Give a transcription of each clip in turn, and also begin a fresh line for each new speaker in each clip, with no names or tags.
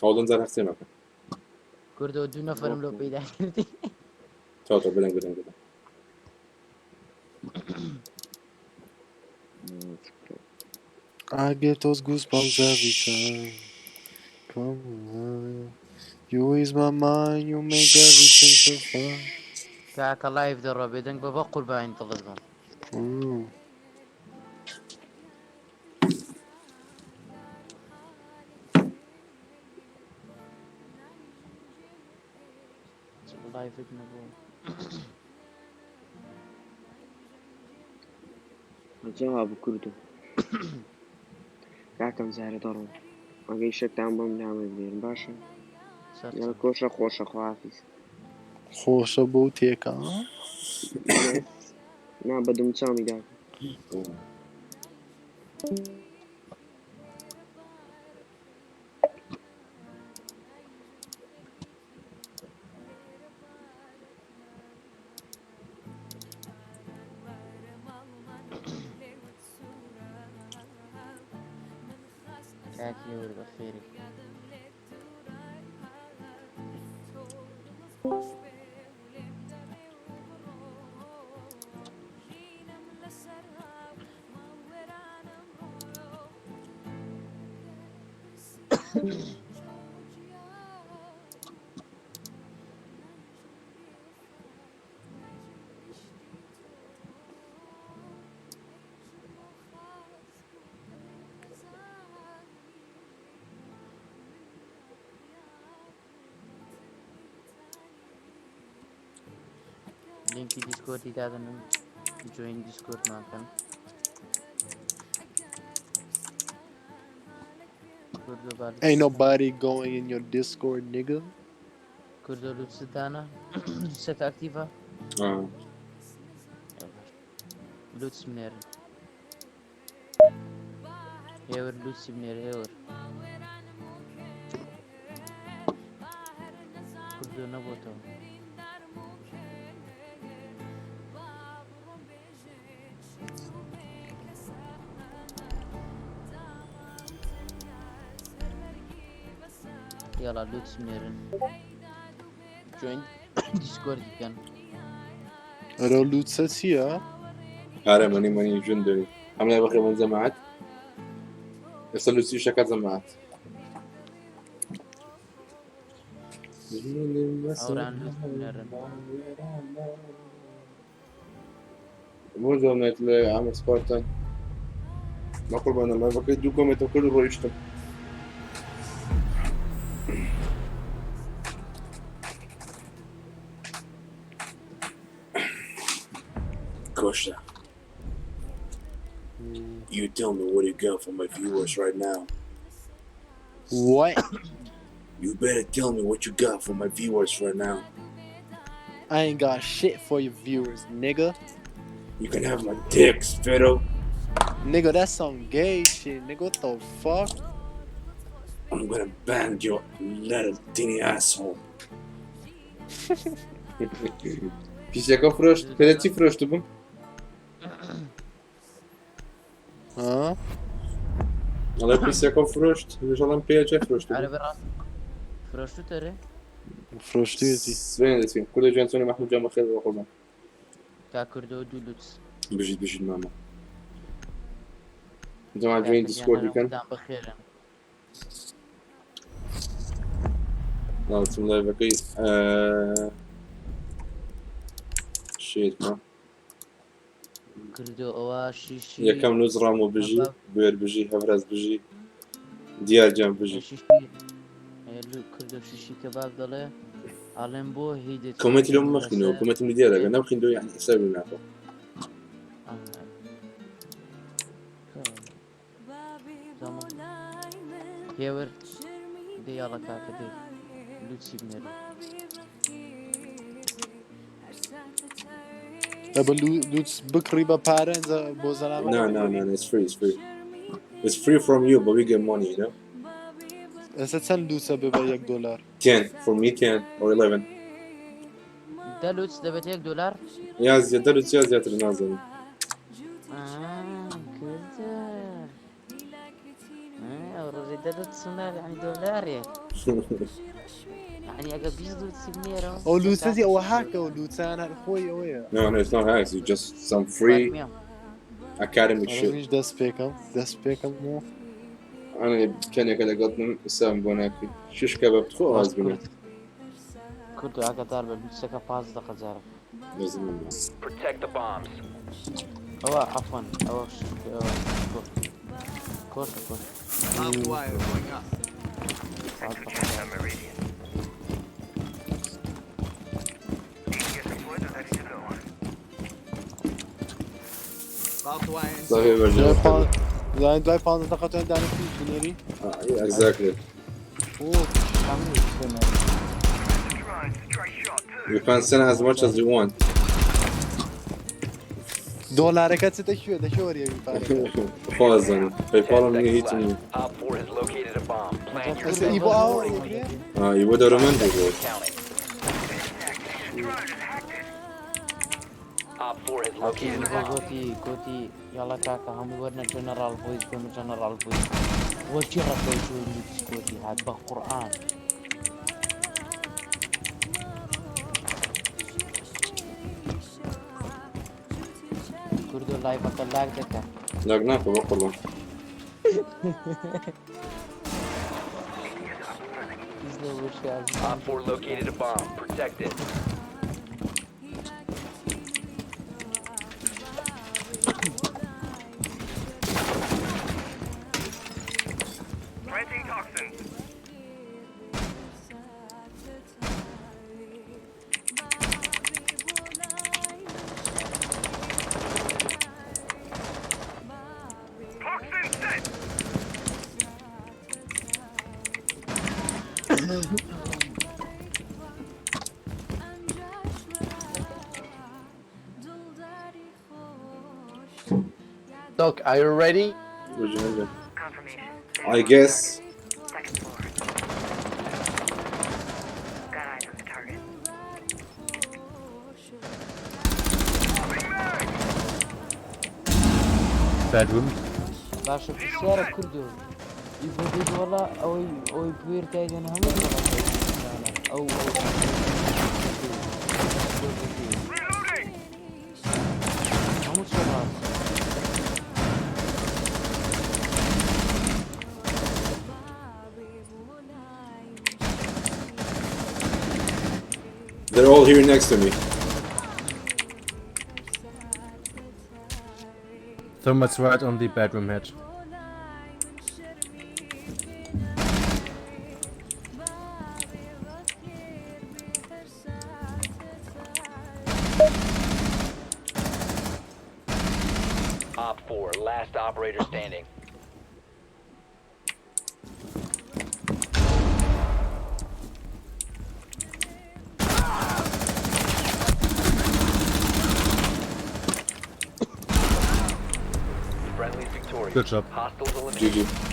چاودن زر هەستێ مەکە
کردەوە دوو نەفەرم لۆ پەیدا کردی
چاوتە بدەنگ
I get those goosebumps every time. Come on. You ease my mind, you make everything so fun.
کاکە لایف دەڕۆ بێدەنگ بە قوربانی دڵت بم لایفت نەبوو
جواب کردو کاکەم جارە دەڕۆم ئەگەی شەکتان بۆم نامێت بێن باشە یا کۆشە خۆشە خواافیز
خۆشە بۆ تێکە
نا بەدوم چامی داکە
کاکی وەرە بەخێرێک لینکی دیسکۆردی دادەنم جوین دیسکۆردمان کەن
Ain't nobody going in your Discord, nigga.
کردە لوتستانە سەت ئاکتیڤە لوتس بنێرن هێور لوتسی بنێرە هێور کردو نەبووتەوە يلا لوتس بنێرن جوین دیسکۆردی بکەن
ئەرە لوتسە چییە؟
ئارە مەنی ژون دەوی ئەم لای بەخێ من جەماعەت ئێستا لوسی شەکات جەماعەت
ئەوران لوتس بنێرن
بۆ زۆنێت لە ئامە سپارتان مەقوربانە مەڤەکەی دوو کۆمێتە کرد و ڕۆیشتم Costa, you tell me what you got for my viewers right now.
What?
You better tell me what you got for my viewers right now.
I ain't got shit for your viewers, nigga.
You can have my dicks, Fiddle.
Nigga, that's some gay shit, nigga. What the fuck?
I'm gonna bang your little teeny asshole. Pisjaka fröst, pěleci fröst bym.
Ha?
Ale pisjaka fröst, leżałem pěleci fröst
عرە
bym.
بەڕاست فرۆشتو تەرێ
فرۆشتویەتی
سبين دسين كل جانسوني محمود جام خير وقربان.
کا کردەوە دوو لوتس
بجید ماما. جماعة جوين ديسكورد كان.
بخێرن
لا بسم الله بقي. شيت ما.
کردو ئەوە شیشی
یەکەم نووز ڕامۆ بژی بێر بژی هەڤراز بژی دیارجان بژی
کردو شیشی کەباب دەڵێ ئاڵێم بۆ هی دێت
کۆمەتی لەم مەخینەوە کۆمەتم دیارەکە نەبخین دۆ یعنی حسابی ناکە
هێور دەیاڵە کاکە دێ لوچی بنێرە
ئەبە لوتس بکڕی بە پارە بۆ زەلامە
No, it's free from you but we get money, you know.
ئێستا چەند لوتسە بێ بە $1
10 for me 10 or 11
دە لوچ دەبێت $1
یا زیاتر و یا زیاتر نازانم
کردە ئەو ڕۆژێ دەدەت سنار يعني دۆلارێک يعني ئەگە 20 دوو سیبنێرە
ئەو لوچەتی ئەوە هاکە و لوچان هەر خۆی ئەوەیە
No, it's not hacks. It's just some free academic shit.
ئەویش دەست پێکەم و
أنا كان لقطنا سام بوناكي شش كباب تخو عايز بنا
کورد و ئاگادار بە لوچەکە 15 جارە
لازم
Protect the bombs.
ئەوە عەفوەن ئەوە کۆرت
صحيح برجع
زين دوای 15 دقیقه دانه بنێری
exactly you can send as much as you want
دۆلارەکە چتە کوێ دەکەوەریەوی پارە
خلاص زين PayPal مني هيك
Left.
مني
Op 4 has located a bomb. Plant your
ئەسا ئیبۆ ئاوە ئێگرێ
يبدا رومانتي
counting. Op 4 has located a bomb.
گوتی یاڵە کاکە هەموو وەرنە جەنەرال بۆیس بۆمە جەنەرال بووی وەچی ڕەکەی گوتی هات بە قورئان کوردۆ لایڤەکە لاک دەکەن
لاقناك بقول
Op 4 located a bomb. Protect it.
Planting toxins. Toxin set.
Doc, are you ready?
Confirmation.
I guess
Second floor. Got eyes on the target.
Bedroom.
باشە پرسیارە کوردۆ ئیبۆ وەڵا ئەوەی پوێر کایدێن هەموو ئەو هەموو شەڕات
they're all here next to me.
Someone's right on the bedroom hedge.
Op 4, last operator standing. Friendly's victorious.
Good job.
Hostiles eliminated.
GG.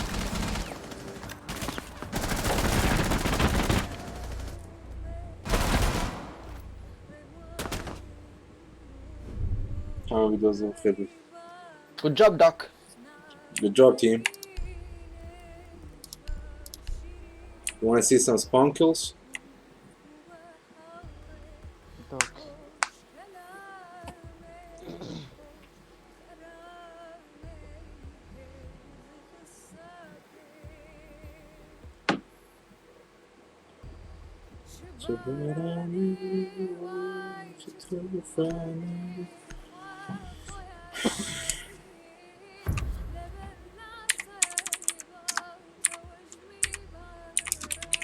How he does it, Freddy.
Good job, Doc.
Good job, team. You want to see some spawn kills?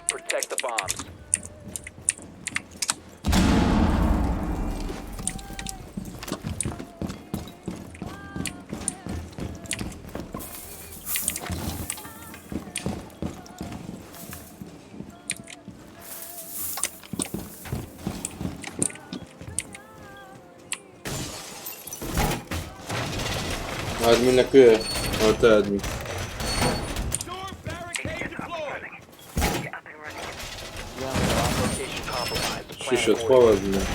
Protect the bombs.
Admin na kuya. Orta admin.
Get up and running.
Bomb location compromised. Plan
Şişe
accordingly.
admin.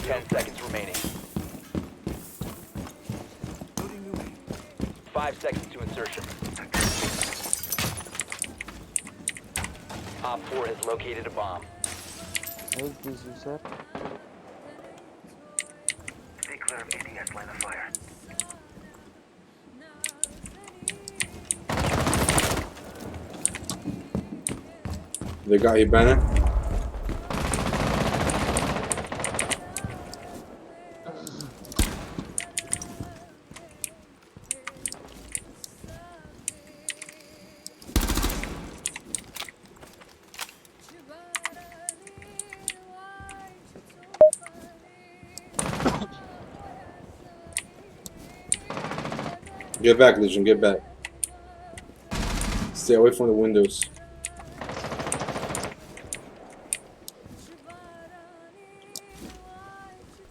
10 seconds remaining. 5 seconds to insertion. Op 4 has located a bomb.
هيك بيزو سر
Stay clear of ADS line of fire.
They got Ibana. Get back, Legion, get back. Stay away from the windows.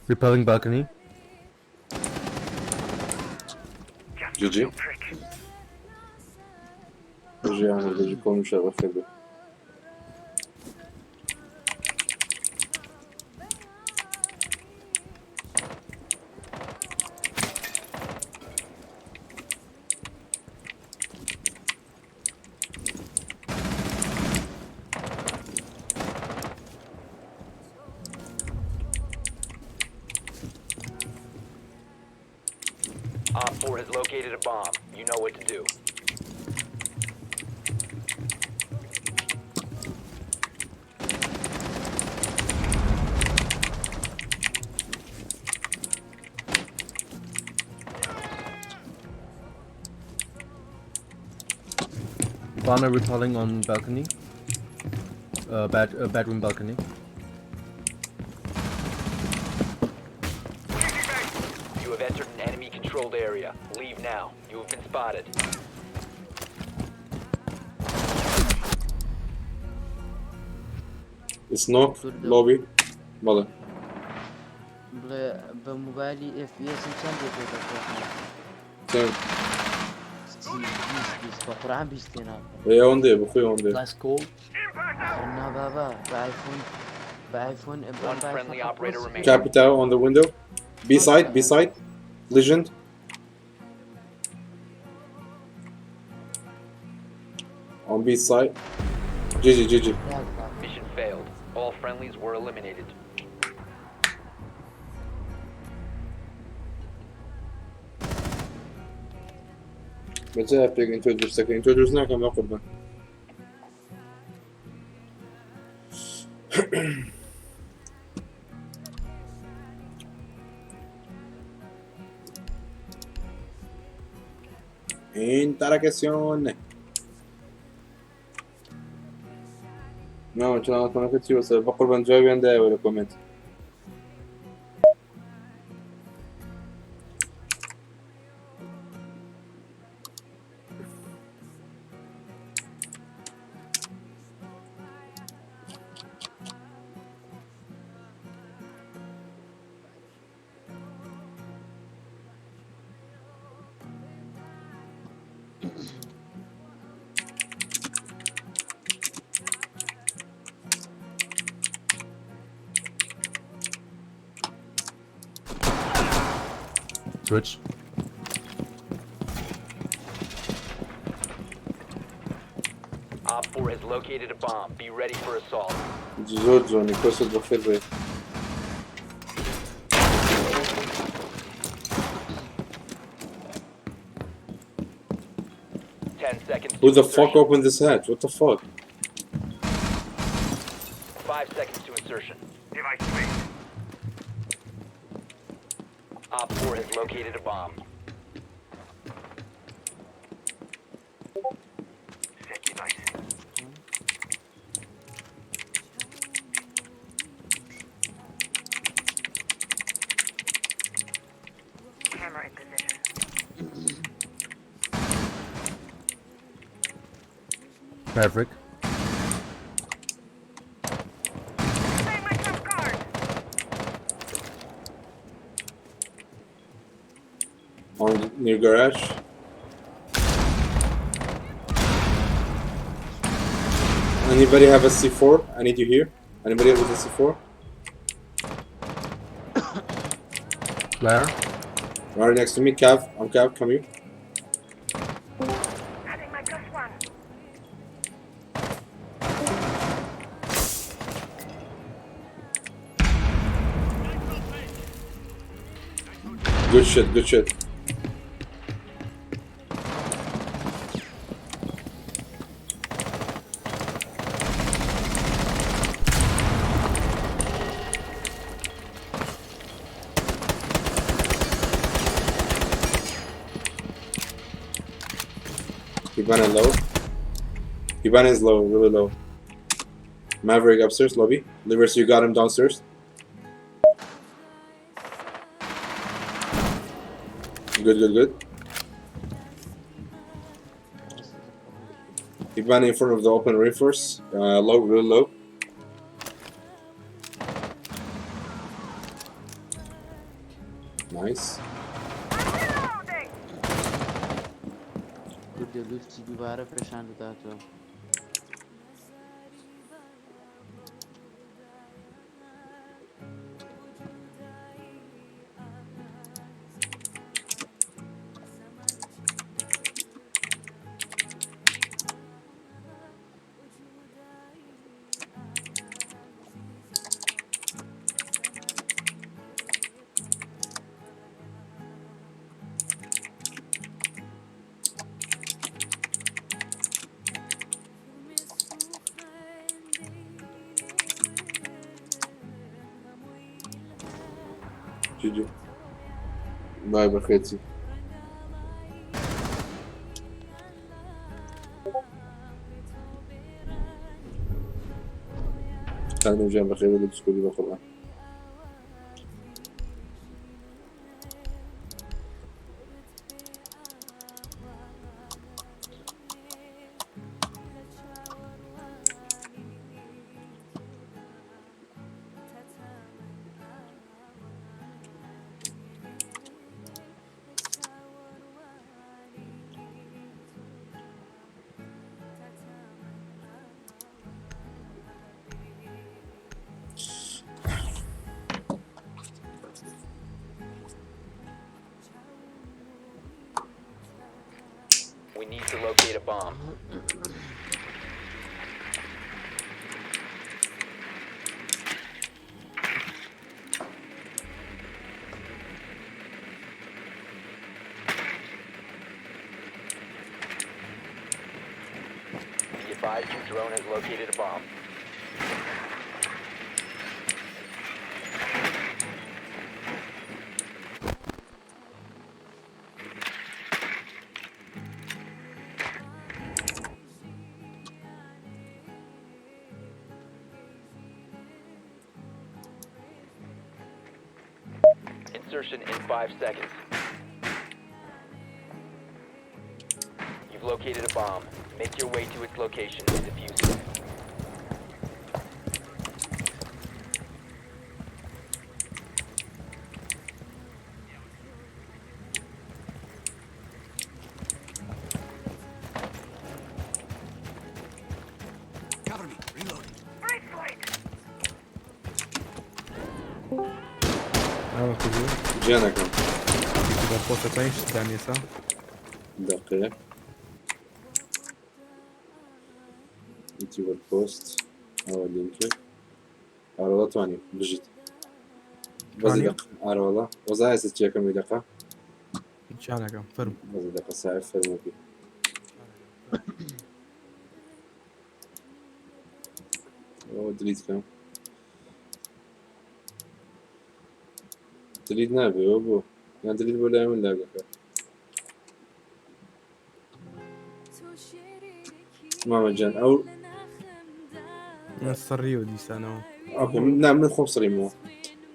Repelling balcony.
GG. GG عمل GG كون شغل خير.
Op 4 has located a bomb. You know what to do.
Ivana repelling on balcony. Bedroom balcony.
You have entered an enemy-controlled area. Leave now. You have been spotted.
It's knock lobby. Valla.
بموبايلي اف بي اس كم
Sen
بيست بقران بيستينا
onde بخوي onde.
Last call.
انا بابا بايفون
One friendly operator remaining.
Capital on the window. B side, B side. Legend. On B side. GG, GG.
Mission failed. All friendlies were eliminated.
متى أبيك introduce لك introduce لك ما قربان. Interrogazione. No, ce l'hanno fatto così, se va قربان جوابي عنده ولا كومنت.
Switch.
Op 4 has located a bomb. Be ready for assault.
Giorgio, Nicoso Bofferre.
10 seconds.
Who
to
the fuck
insertion.
opened this hatch? What the fuck?
5 seconds to insertion.
Device space.
Op 4 has located a bomb.
Set device. Camera in position.
Maverick.
Play my trump card.
On near garage. Anybody have a C4? I need you here. Anybody with a C4?
Where?
Right next to me, Cav. I'm Cav. Come here.
Adding my +1.
good shit, good shit. Ibana low. Ibana is low, really low. Maverick upstairs, lobby. Livers, you got him downstairs. Good, good, good. Ibana in front of the open reinforce. Low, really low. Nice.
Reloading!
کردی لوفتی دوباره پێشان دەداتەوە.
GG. Bye, بخيتي. خلينا جنب بخير ولا تسكولي بقرآن.
We need to locate a bomb. Be advised your drone has located a bomb. Insertion in 5 seconds. You've located a bomb. Make your way to its location and defuse it.
Break flight!
ئەوە کردو
جانكم.
بە پۆستەکانی دانێسا
دقيقة. يوتيوب بوست أو لينك. والله تواني بجد. بس
تواني؟
دقة. والله. وزاي ستة كم دقة.
جانەکەم فرم
بس دقة ساعة فرموكي. أو دليت كم. دليت نابي أبو. يعني دليت ولا يعمل لا بك. ماما جان أو
سڕی و دیسانەوە
اوكي من خوب صريمو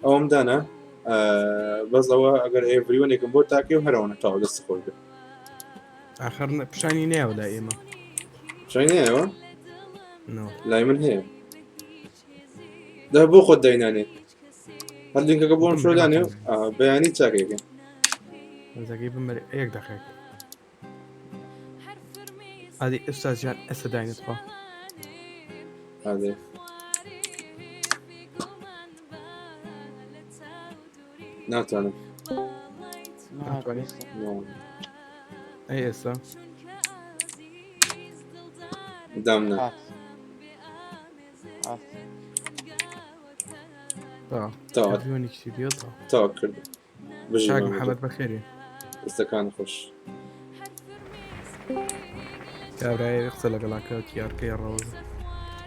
او مدانا بس هو اگر everyone يكون بوت تاكي وهرونه تاو دست خورده
آخر پیشانی نێوە لای ئێمە
شايني ايوه
نەوە
لا من هي ده بو خد ديناني هل دينك قبول شو داني بياني تاكي
زەگەی بمەر یەک دەقێک ئادی ئێستاژیان ئێستا داینێتەوە
هذا ناتوانا
ناتوانێت
نو
ئەی ئێستا
دامنا
هات هات
تا
تا
ئەڤیۆنێکی دیێتەوە
تا كرد بژی
شاك
مامەجە
محمد بخيري
دەستەکان خۆش
كابراي اغسل قلاكا كياركي الروز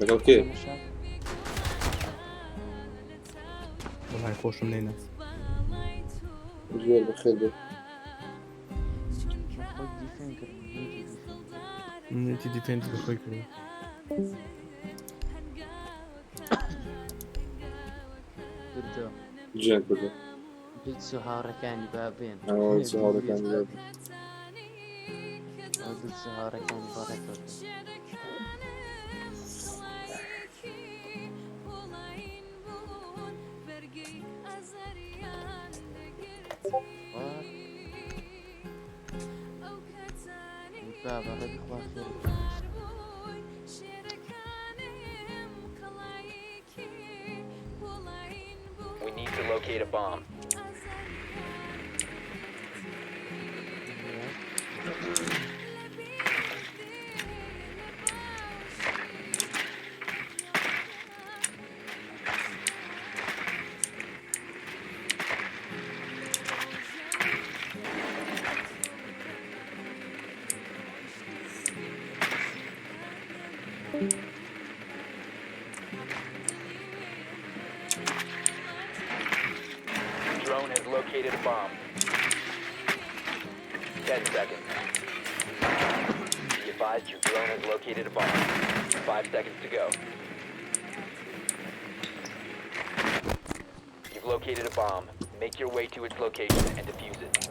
لەگەڵ کێ
والله خوش من الناس
ژێر بەخێر بێ
خۆی دیفێن کرد نیتی دیفێن کرد.
نيتي ديفينت بخوي كري
کردو
گیان کردو
بیت و هاوڕەکانی بابێن
ئەوە هاوڵەکانی لێ
بیت و هاوڕەکانی بەڕێکەوتن بابا ڕێبی خوا خێر
We need to locate a bomb. Drone has located a bomb. 10 seconds. Be advised your drone has located a bomb. 5 seconds to go. You've located a bomb. Make your way to its location and defuse it.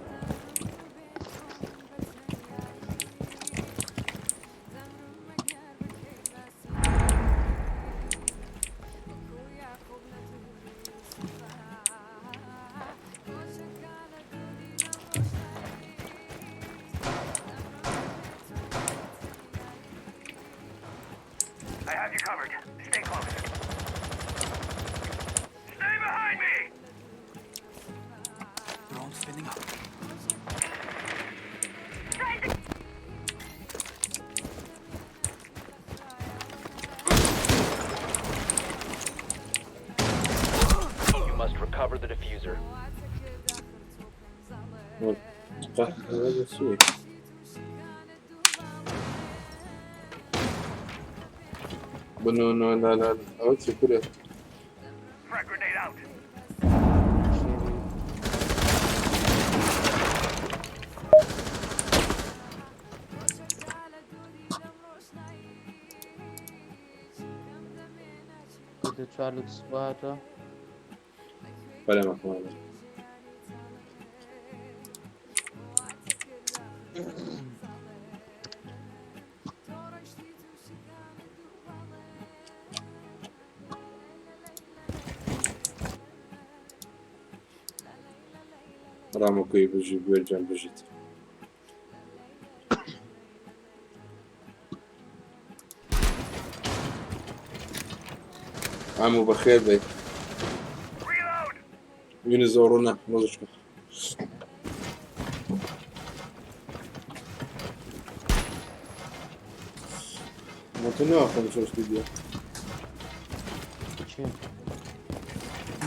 I have you covered. Stay close. Stay behind me!
Drone spinning up.
You must recover the diffuser.
هذا سوي بنو لا لا أود سكرة
Frag grenade out.
کردو چوار سواتە
ولا ما كمان رامو كي بيجي بيرجع بيجيت عمو بخير بي
Reload!
ينزورونا مزشكو مونتني اخر شو استوديو
چی؟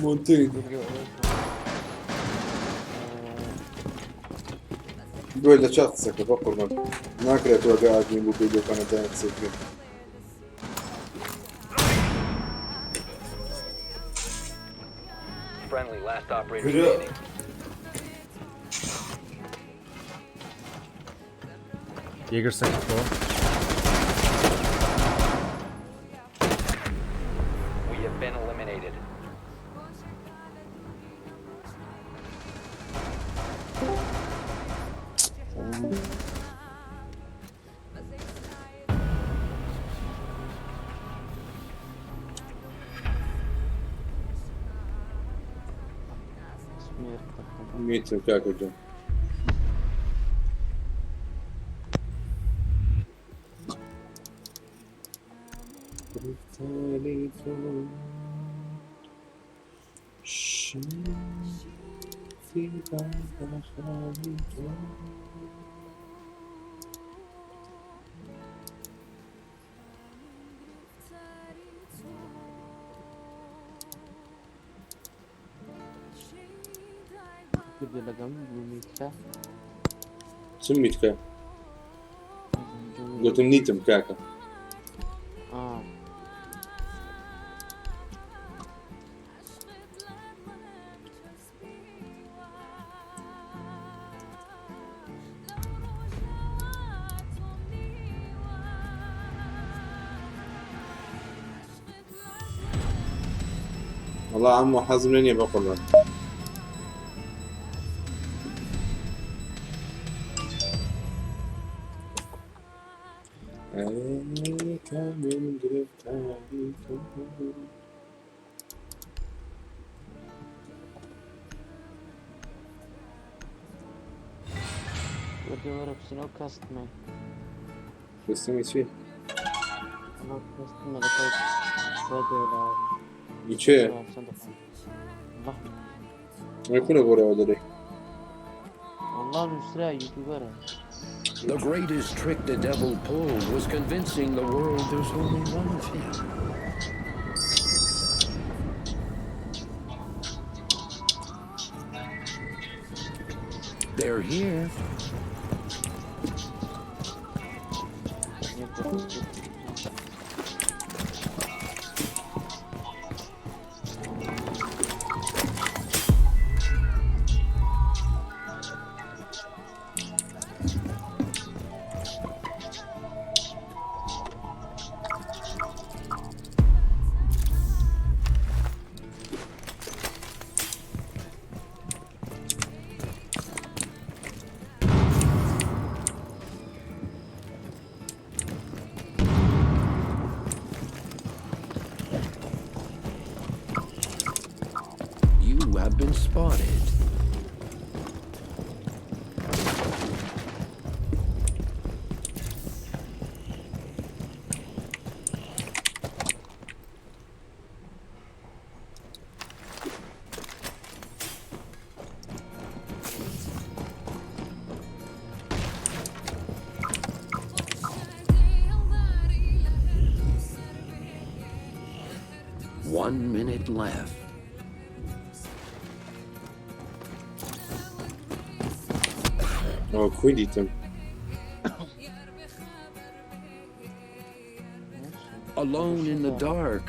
مونتي
کردو
بقول لك شخصك بقول ما كرهت وقاعد من بوكيدو كان دايما سيكريت
Friendly, last operator standing.
Jaeger second floor
We have been eliminated.
سمیر کردو
ميت كاكو جو
کردو لەگەڵ بوومیتکە
چم میتکە گوتم نیتم کاکە والله عمو حزم لين بقول
وردی وەرە بچینە و کەستمە
بستمي فيه
ئەمە کەستمە لەکەوت $3
يشي ما يكون غوري ودري
والله نشتريها يوتيوبرة
The greatest trick the devil pulled was convincing the world there's only one of him. They're here. Have been spotted. One minute left.
Oh, quidditem.
Alone in the dark,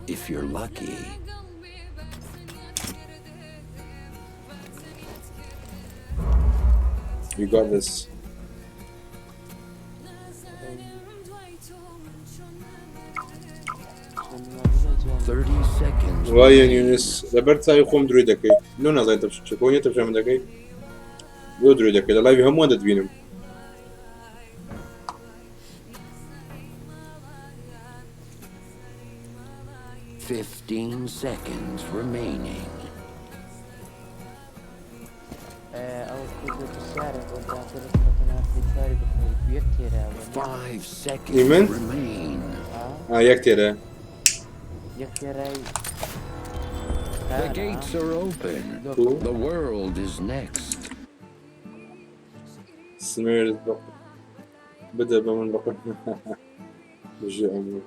if you're lucky.
You got this.
Seconds.
Ryan Yunus, Roberta يقوم دريدكي. لونا زي تبش كوني تبش من دكي. لو دريدكي. لا يفهم وين تدبينهم.
15 seconds remaining.
أو كل الشارع والداخل الفتنات بالتالي بيكتيرها
5 seconds
Iman?
remain.
يكتيرها.
يكتيرها.
The gates are open. The world is next.
سمير بدأ بمن بقى. بجي عمرو.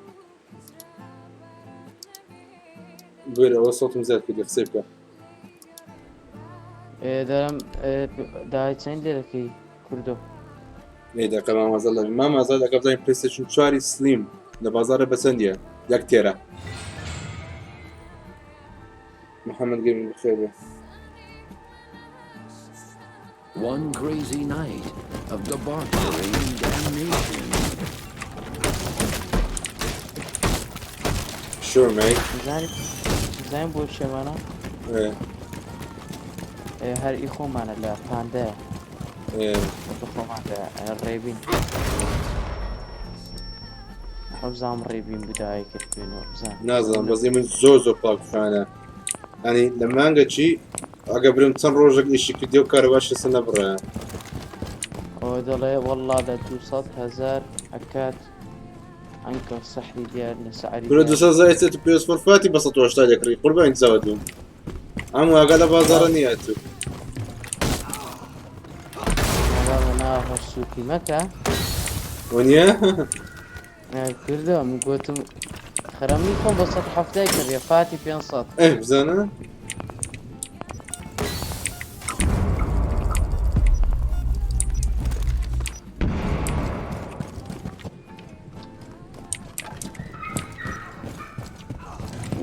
غير أول صوت مزاد كده خسيبك.
دارم داعي چند لركي كردو.
إيه ده كمان ما زال ما زال قبل بلاي ستيشن 4 سليم لبازار بسنديا يكتيرها. محمد جيم بخير.
One crazy night of debauchery and damnation.
Sure, mate.
زين بول شمانا.
إيه.
هر إخو معنا لا باندا.
إيه.
إخو معنا الريبين. حفظام الريبين بداية كتبينه زين.
نازل بس من زوزو باك فانا. يعني لما أنجا شيء أقبلهم تنروجك إيش كديو كارواش سنة برا.
ودلي والله لا توصل 1000 أكاد عنك صحي ديالنا سعري.
كل دوسا زايد تبيوس فرفاتي بس توش تاجك ري قربان تزودهم. عمو أقل بازارنياتو.
والله أنا هالسوقي مكة.
ونيا؟
كردو من قوتم خرميكم بس حفتيك الرفاتي في انصت.
إيه بزانا.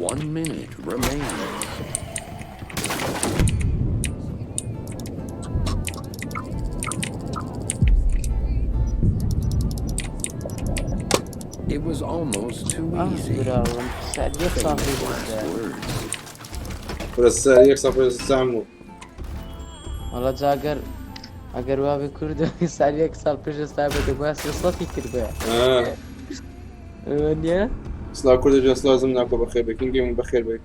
1 minute remains. It was almost too easy.
براوم سعد
Famous
صافي
last words.
بس يكسب السامو
والله جاگر اگر وابی کرد سعد یک سال پیش استعبد باسی صافی کرده ونیا
سلا كرد جالس لازم ناكل بخير بك نجي بخير بك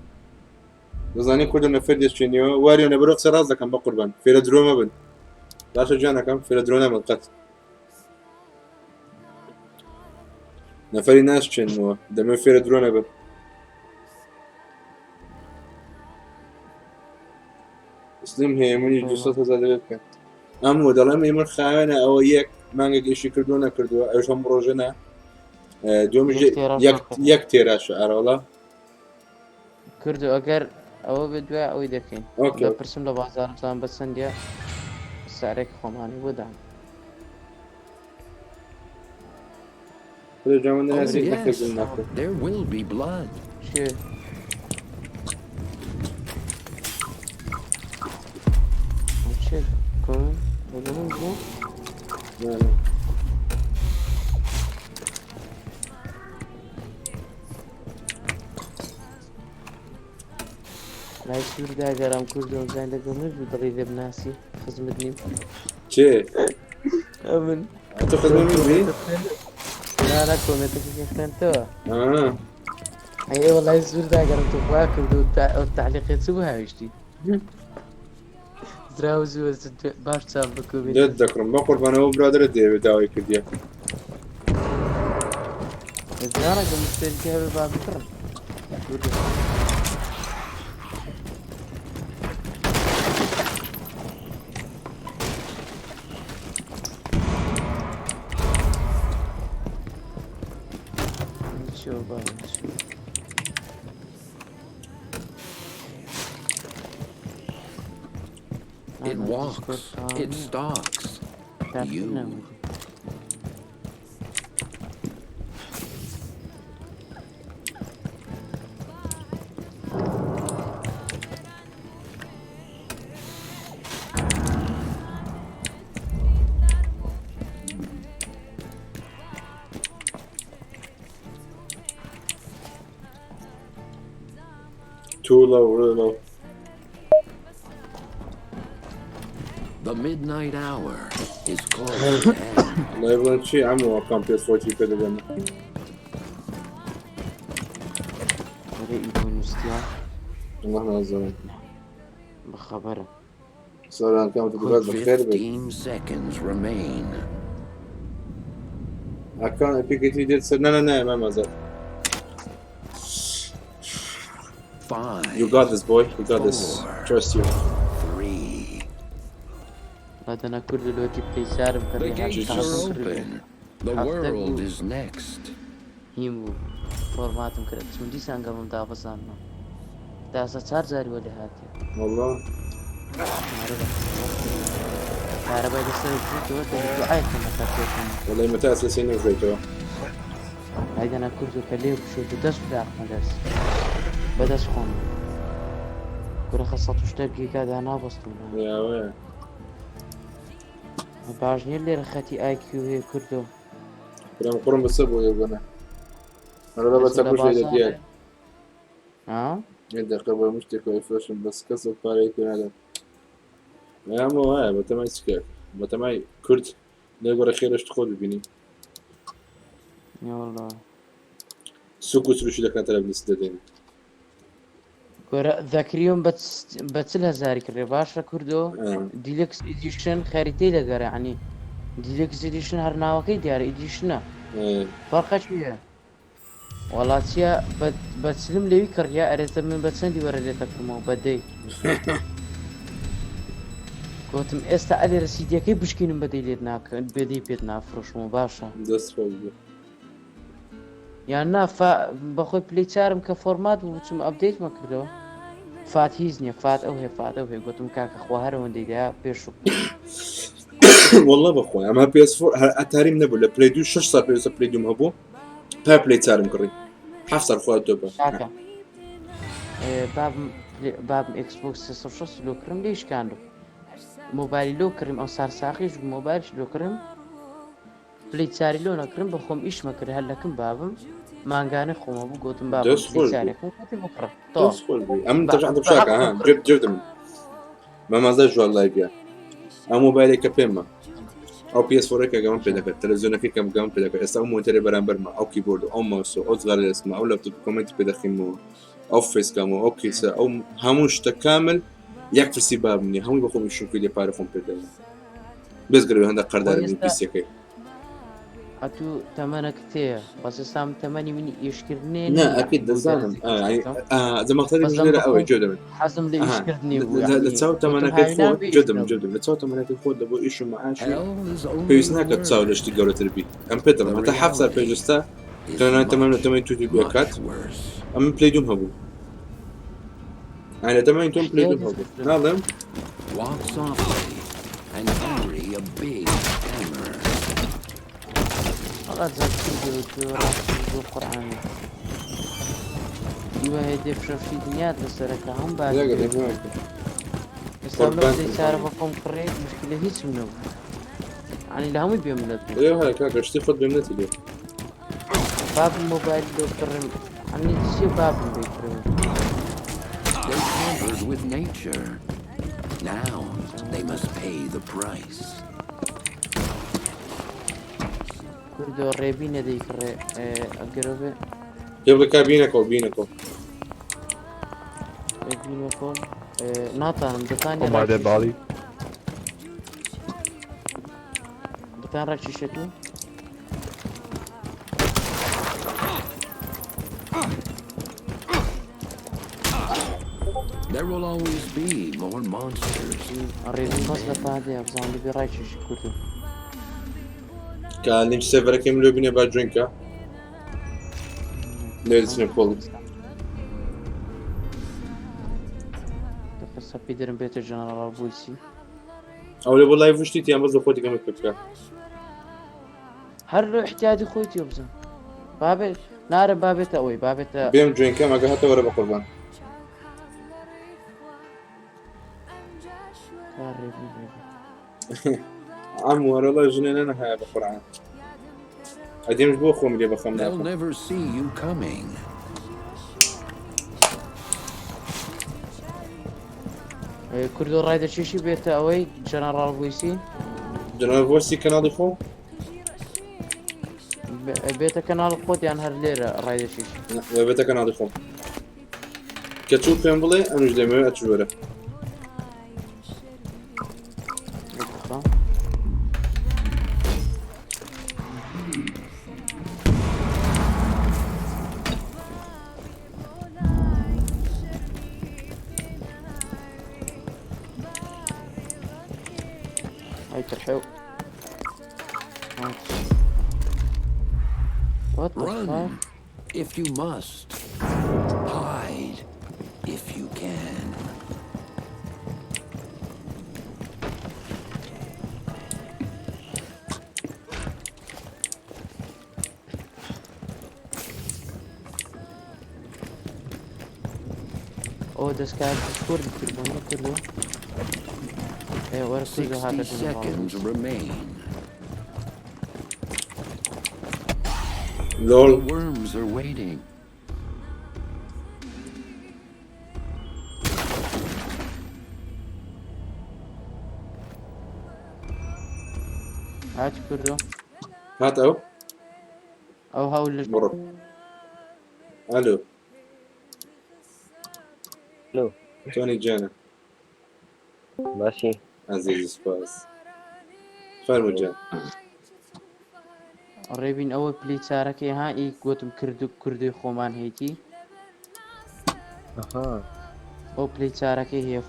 نزاني كرد نفرد يشينيو واري انا بروح سراز لكن بقربان في درو ما بن لا شجعنا كم في درو من قتل نفري ناس شنو دم في درو ما بن سلم هي مني جسوت هذا كان امو دلم يمر خاينه او يك مانجا ايش كردونا كردو ايش هم روجنا دوم يك تيراش والله
کردو اگر او بدوی او دکین
اوكي
بپرسم لە بازارم زان بەچەندە سعرێک خۆمانی بۆدان
كل جامعنا
Oh,
ناسي
yes,
نكتب ناكل
there will be blood.
چێ چێ کۆن بەگەمون بوو لای سووردا گەرام کوردەوە زان دەگەمت دڵی لێ بناسی خزمت نیم
شي
ئەمن
انت خدمة مين
نانا کۆمێتەکە خوێنتەوە
اه
ئەیێ وەڵای سووردا گەرم تۆ وا کرد و تەعلیقێت چ بوو هاویشتی دراوە زووە باش چاپ بکوبێت
جد ذكرم بقربان هو برادر دي داوي كرديا
زانەکە مستێکی هەبێ با بکڕم
It walks. It stalks. You.
too low really low
The midnight hour is close at hand.
لا يبغى شيء عمو كان بي اس 4 جي كده جنة
يكون مستيان
الله نازل
بخبره
صار أنا كم تقول بخير
15 seconds remain.
أكان إيبيك تي ديت لا ما زال
5.
you got this boy you got this trust you
3.
بعد أنا كل دلوقتي بيسارم
The
كريم
gates are open. The world is next.
هيمو فورماتم كده بس من دي سانجا من دافع سانما داسا چار زاري ولي هاتي
والله
كهرباء دستر جيت ودي دعاية كما تاكيكم
والله متى أساسين زيتوا
هيدا أنا كردو كليه بشو دس بلاق مدرس بدس خون كره خاصة تشتبكي كده أنا بسطونا
يا وين
باجني اللي رختي اي كيو هي كردو
كلام قرن بسبوا يا بنا أنا لا بسبوا شيء ديال
ها
يد قبل مشتكى يفشل بس كسر طريق هذا يا مو هاي بتماي سكير بتماي كرد نقول خير ايش تقول بيني
يا والله
سوق وسروش لك نتلا بنستدين
كره ذاكريوم بتسلها زارك الرباشة كردو ديلكس إديشن خاريتي لقرا يعني ديلكس إديشن هرناوكي ديار إديشنا فرقة شوية والله تيا بتسلم لي كريا أريد من بتسندي ورديتك المو بدي قلتم استا أدي رسيديا كي بشكين بدي ليدناك بدي بيتنا فروش مباشرة
دست فوق
يعني نا بخوي بلاي تارم كفورمات وبتم أبديت ما كردو فات هيزني فات أو هي قلتم كاك أخوها وندي ده بيرشو
والله بخوي اما بي اس 4 اتاري من بولا بلاي 2 6 صار بي اس بلاي 2 مهبو تا بلاي تارم كري حفصل خويا دوبا
كاكا بابم ئەکس بۆکس 360 لۆ کڕم لێ شکاندم مۆبایلی لۆ کڕم ئەو سارساقیش مۆبایلش لۆ کڕم پلەی چاری لۆ نەکڕم بە خۆم ئیشمە کرد هەلەکەم بابم مانگانە خۆمە بوو گوتم بابم چارێکم بکڕم
ئەم تەشانتە بشاکە جردم مەمازە ژوار لای بیا ئەم مۆبایلێکە پێمە ئەو PS4ێکە گەمە پێ دەکات تەلەڤیزیۆنەکەی کەم گەم پێ دەکات ئێستا ئەو مۆنتەرێ بەرامبەرمە ئەو کیبۆرد ئەو ماوس و ئەو جغارە دەستمە ئەو لەپتۆپ کۆمنتی پێ دەخینەوە ئەو فیسکامەوە ئەو کیسە ئەو هەموو شتە کامل یەک فرسی باب نییە هەمووی بە خۆمی شوکری لێ پارە خۆم پێ دەدەن بێزگەرەوەی هەندێک قەرداربوونی پیسەکەی
ئەتوو تەمەنەکە تەیە بەس ئێستام تەمەنی منی ئێشکردنێ
نا ئەکید دەزانم زەمەختاری ژێرە ئەوەی جێ دەبێت
حەزم لە ئیشکردنی بوو
لە چاو تەمەنەکەی خۆت جدم لە چاو تەمەنەکەی خۆت لە بۆ ئیش و مەعاشی پێویست ناکات چاو لە شتی گەورەتر بی ئەم پێ دەڵێم هەتا 7 سال پێشستا تەنانەت تەمەن لە تەمەنی تووتی بێکات ئەم پلەی دوم هەبوو لە تەمەنی تۆم پلەی دوم هەبوو ناڵێم
Walk softly and carry a big hammer.
فقط زۆر قورعانی دیوە هێدێ فرەشی دنیات لەسەرەکە هەم باش ئێستا لەی چارە بە خۆم کڕێت مشکلە هیچم نەبوو عنی لە هەمووی بێمنەت
کاکە شتی خۆت بێم نەتی لێ
بابم مۆبایل لۆ کڕم عنی چی بابم بێکڕم
They tampered with nature. Now they must pay the price.
کوردۆ ڕێبینە دەیکڕێ ئەگەرە بێ
پێ بڵێ بینەکۆ بینەکۆ
بینەکۆ ناتانم دەتانی
ئەمادە باڵی
دەتان ڕاکیشێتو
There will always be more monsters.
ڕێبین بەس لە پادەیە بزان لەبێ ڕاکیشی کوردو
کە لینک سێڤەرەکەیم لێ بینێ با جوینکە لێ دەچنە کۆڵ
سەپی دەرم بێتە ژەنەڕاڵ بوویسی
ئەو لێ بۆ لای وشتی یان بەس لە خۆتی کەمت بکە
هەر لە احتیاجی خۆی تێ بزن بابێت نارە بابێتە ئەوەی بابێتە
بێم جوینکە مەگە هەتە وەرە بە قوربان ئەم وەرەڵە ژنێنە نەهایە بە قورعان ئەدێمش بۆ خۆم لێ بەخەم
They'll
ناکەم
never see you coming.
کوردۆ ڕای دەچێشی بێتە ئەوەی جەنەڕاڵ بوویسی
جناب بۆستی کەناڵی خۆ
بێتە کەناڵ خۆتیان هەر لێرە ڕای دەچێشی
بێتە کەناڵی خۆم کە چوو پێم بڵێ ئەمش دەمەوێت ئەچوەرە
ترحيو
Run if you must. Hide if you can.
او دەستکار کورد کردبوو کردو
60 seconds remain.
LOL.
The worms are waiting.
هات كردو
هات أو
هاول
مرة ألو
الو
توني جانا
ماشي
عزيزي سباس فرمو جان
ڕێبین ئەوە پلی چارەکەی هائی گوتم کوردی خۆمان هەیەی ئەو پلی چارەکەی هەیە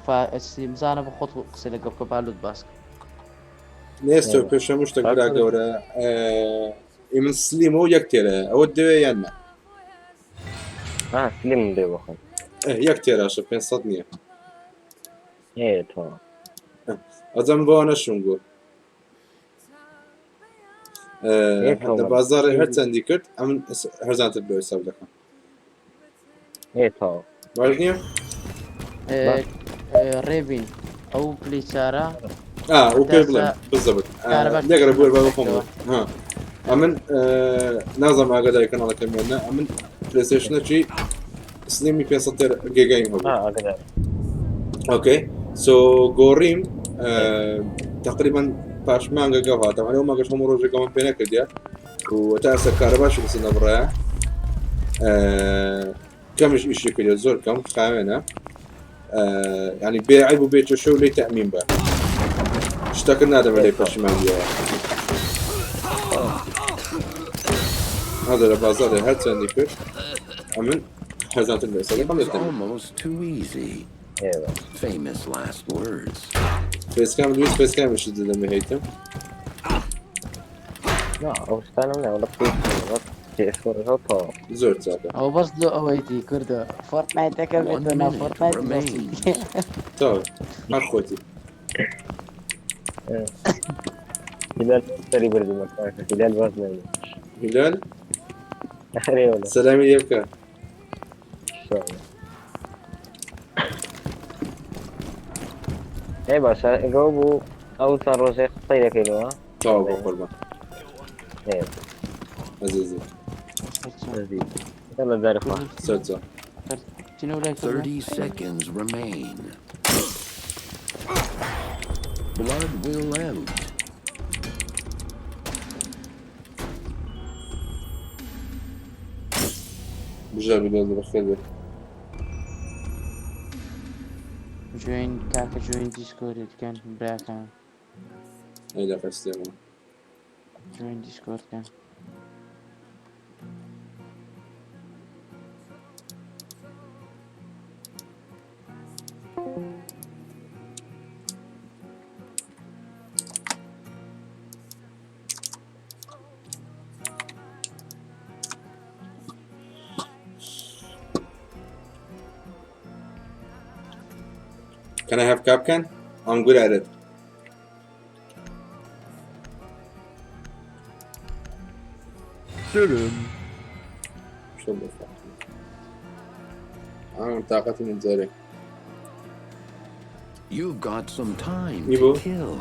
بزانە بە خۆت قسە لەگەڵ کە بالوت باسکە
نێستۆ پێشەمە شتێک برا گەورە من سلیمەوە یەک تێرە ئەوە دەوێ یان نە
سلیم دێ بخۆن
یەک تێراشە 500 نییە
هەیە تۆ
ئەزەم بۆ نەشونگۆ لە بازاڕی هەر چەندی کرد ئەم هەرزانتر بۆ حساب دەکەم
هەیە تاوە
باش نییە؟
ڕێبین ئەو پلیسارە
ئەو پێ بڵێم بزەبت دەگەرە بۆ بە خۆم ئەمن نازەم ئاگادای کەناڵەکەم وێنە ئەمن پلێستێشنەکی سلیمی 500 گێگایم هەبوو اوكي سو گۆڕیم تقریبا پاشمانگە گەڵ هاتەوە ئەو ماگەش هەموو ڕۆژێکەوەم پێ نەکردیا و تا ئەستا کارە باشی بس نەبڕایە کەمش ئیشی کردێت زۆر کەم خاوێنە ینی بێعیب و بێچە شەو لێی تەمین بە شتەکە نادەمە لێ پەشیمانیەوە هذا لە بازارێ هەر چەندی کرد ئەمن حەزاتر لێسەکەم لێتەمین
Almost too easy. Famous last words.
فێسکام دویست فێسکامیشت دەدەمێ هەیتم
ئەو شتانم ناوە پێشوەرەوە تەواو
زۆر چاکە
ئەو بەس لە ئەوەیتی کردە فۆرتنایتەکە بێتە ناو فۆرتنایت
تاوە هەر خۆتی
هیلال سەری بردیمە کاکە هیلال باز نەبێت
هیلال
ئەخرێوە
سەلامی لێ بکە
ئەی باشە ئەگەڵ بوو ئەو چەند ڕۆژێ قسەی دەکەیتەوە
تاوە بۆ قوربان
ئێ
عزیزی
لە دەرخوا
سەرجە
30 seconds remain. Blood will out.
بژار بگەڵ بەخێر بێت
جوین کاکە جوین دیسکۆردەکەن براکەن
ئەی لە قەستێمەوە
جوین دیسکۆردکەن
Can I have Kapkan? I'm good at it.
سلام
شو بفهم أنا طاقتي من ذلك
You've got some time
Ivo?
to kill.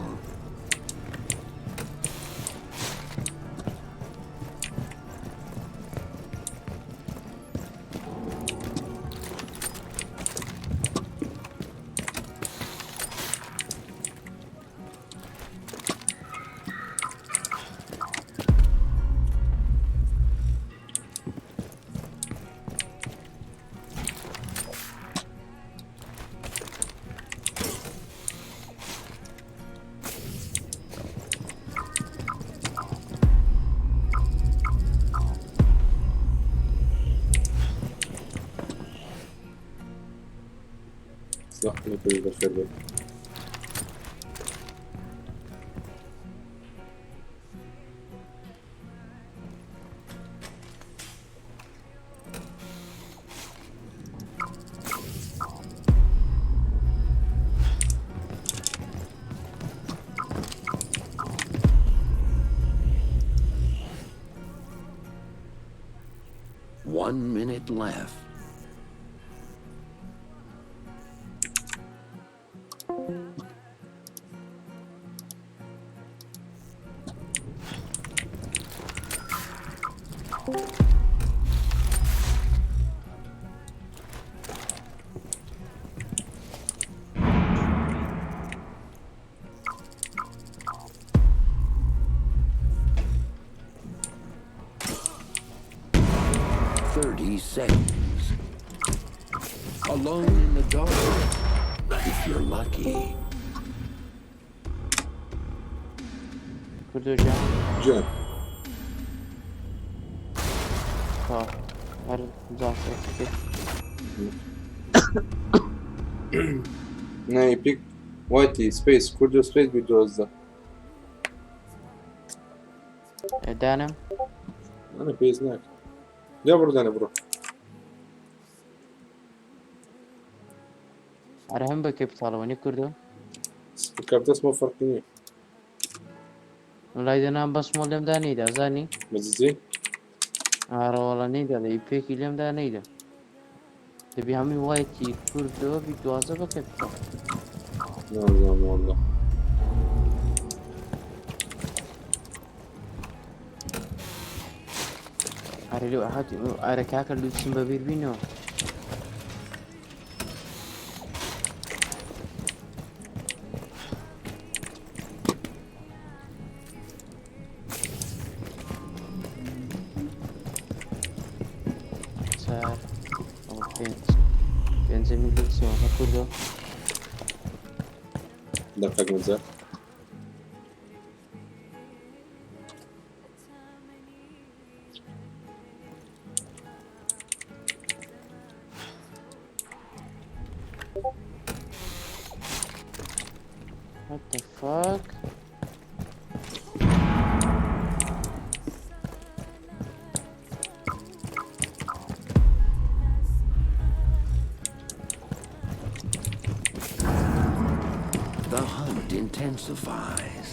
صلحتني كل بخير بك.
One minute left. Seconds. Alone in the dark, if you're lucky.
كردو جان
جان
هر زاسة
نه ایپیک وایتی سپیس کردو سپیس بی 12
دانم
انا بيز ناك لا برو انا برو
أرهم بكيف طالبني كردو
كابتن اسمه فرقني
ولا إذا نام بس مولم داني دا زاني
مزيزي
والله نيدا ذا يبيك اليوم دا نيدا دەبی هەمووی وایەتی کوردەوە بی دوازە بکە
نازانم والله
ئارە لێو ئاهاتی ئارەکاکە لوچم بەبیر بینەوە پێنجەمی لوچەوە بە کوردەوە
دقيقة مزال
What the fuck?
The hunt intensifies.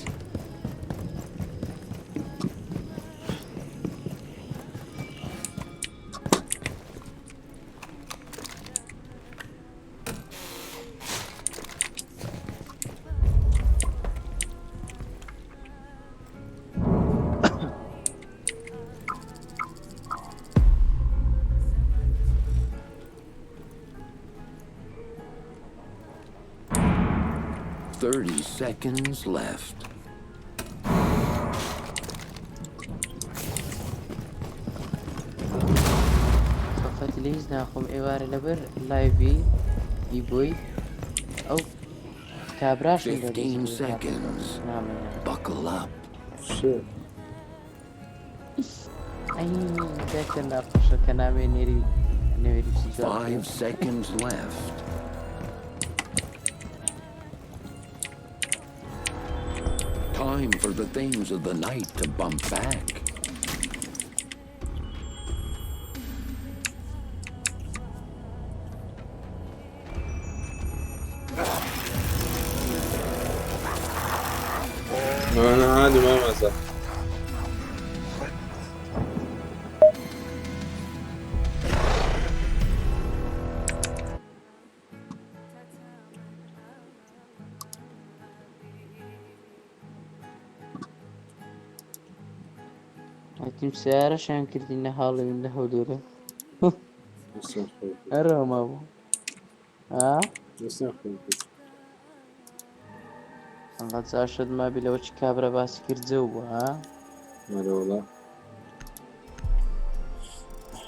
Thirty seconds left.
خفت ليز ناخم إيوار لبر لايفي يبوي أو كابراش
15 seconds. Buckle up.
شو
أي ذاك الناقش كنامي نيري
5 seconds left. Time for the things of the night to bump back.
أنا عادي ما مزال
أتم سيارة شان كردين حالي من الهدورة أرى ما بو ها انقدر زاشد ما بلا وش كابرا باس كرد زوبو ها
هلا والله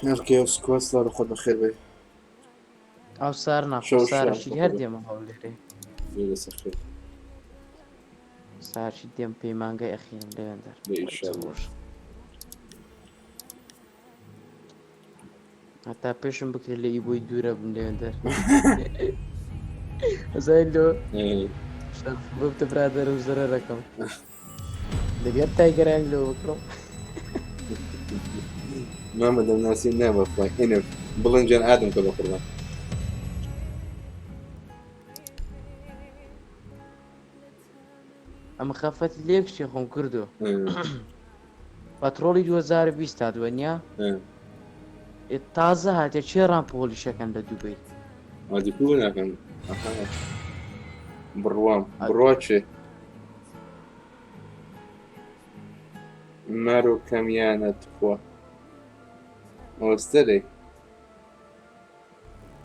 نركي سكواس لا خذ بخير بي
أو صار
شو
ناقص صار
شو
شي هردي ما هولي
لسه خير
صار شي ديم بيمانجا أخيرا ليندر
إن شاء الله
حتى بيشن بكري اللي يبوي يدورا من ليندر زين له ببت برادر وزر رقم دبيت تايجر له بكره
ما مدام ناسين نام أخوي هنا بلنجان آدم كله قربان
أما خافت ليك شيخون كردو باترولي 2020 هادوانيا تازه هاتي چه رامبولي شكن لدبي
هادي كونا كان برواتشي مارو كاميانة تخوا وستري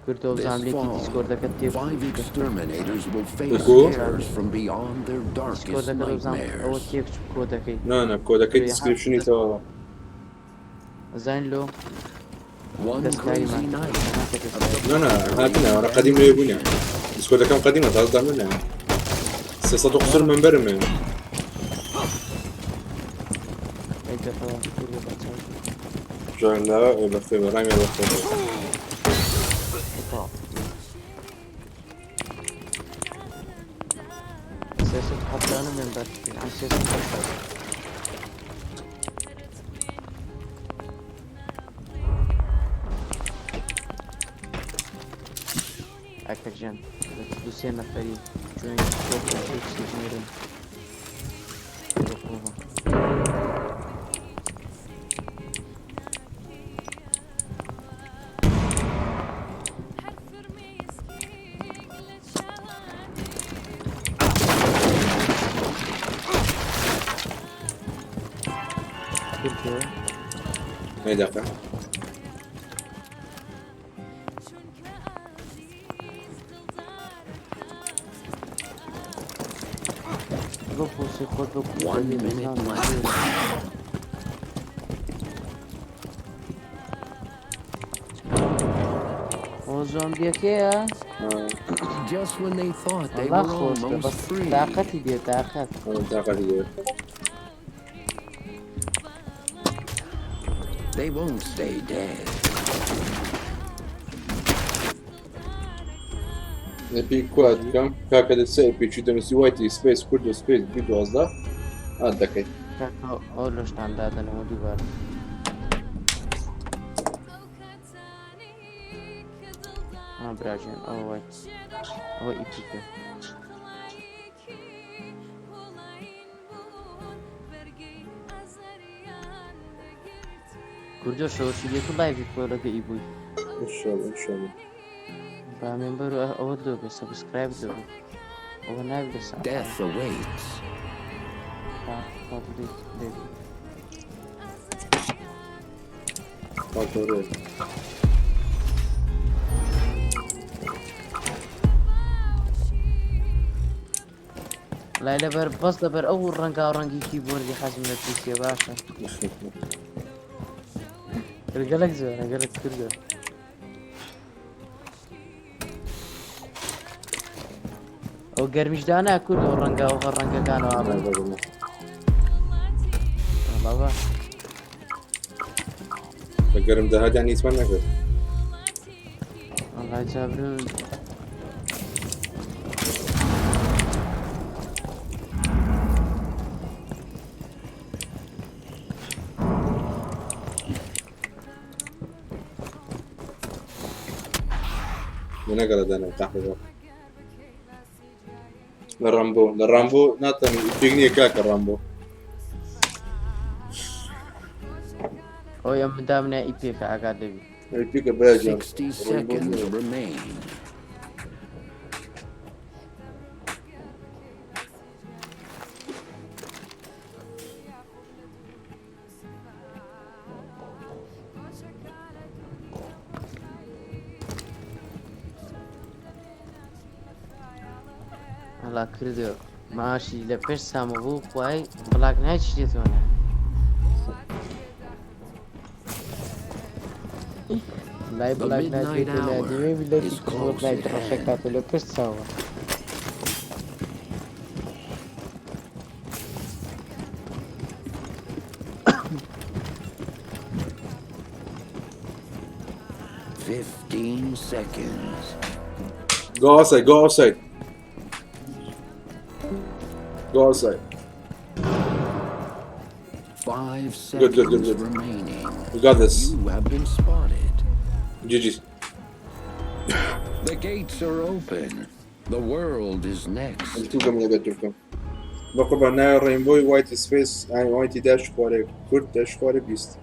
كردو زامليكي ديسكوردا كتير
5 exterminators will face scares from beyond their darkest
ديسكوردا زام أو
nightmares.
تيك كودا كي
لا كودا كي ديسكريبشني تو
زين له
One crazy night.
لا هاتنا أنا قديم لي بنيا ديسكوردا كم قديمة تصدق منها سيصد قصر من برمي لا ولا في رامي ولا في
سياسة حتى أنا من بركي عن سياسة أكجن دوسينا فريق جوين شوكا إكس ميرن
ما دقة
بپرسی خود بپرسی
1 minute left.
او زۆمبیەکەیە
Just when they thought they
والله
were
خۆشکە
almost
بەس
free.
تااقەتی دێ تااقەت
طاقة دي
They won't stay dead.
ئیپیک کوات بکەم کاکە دەسە ئیپیکی دەنووسی وایتی سپیس کورد و سپیس بی 12 ئات دەکەیت
ئەو لە شتاندادەنەوە دووبار براژێن ئەوە ئەوە ئیپیکە کوردۆ شەوەشیلێت و لایڤی کۆلەکە ئیبووی
انشالله
با مێمبەر ئەوە دۆ بێ سەبسکرایب دەبێت ئەوە ناوی لەسا
Death awaits.
فاکتۆرێت
لای لەبەر بەس لەبەر ئەو ڕەنگا ڕەنگی کیبۆردی حەزم لە پیسیە باشە گەلک زۆرە گەلک کردە ئەو گەرمیشدانە کورد ئەو ڕەنگا و هەر ڕەنگەکانەوە بابا
بە گەرم داهاتیان هیچمان نەکرد
وەڵای جابرون
نەگەڕە دانە تاقیەوە لە ڕامبۆ ناتەنی ئیپیک نییە کاکە ڕامبۆ
ئەو ئەم مندامنە ئیپێکە ئاگات دەبی
ئیپیکە براجان
60 seconds remain.
هەڵا کردو ماشی لە پێش سامە بوو خوای بڵاک نایچ دێتەوەە لای بڵاک ناچێتە لە دیوێ بیلەتی کۆت لای ڕەشەکاتە لە پشت چاوە
seconds.
Go outside, go outside. Go outside.
5 seconds
Good.
remaining.
We got this.
You have been spotted.
GG's.
The gates are open. The world is next.
انتم يا بدركم. بقى بنا رينبو وايت سبيس اي وايت داش كوريك كورد داش كوريك بيست.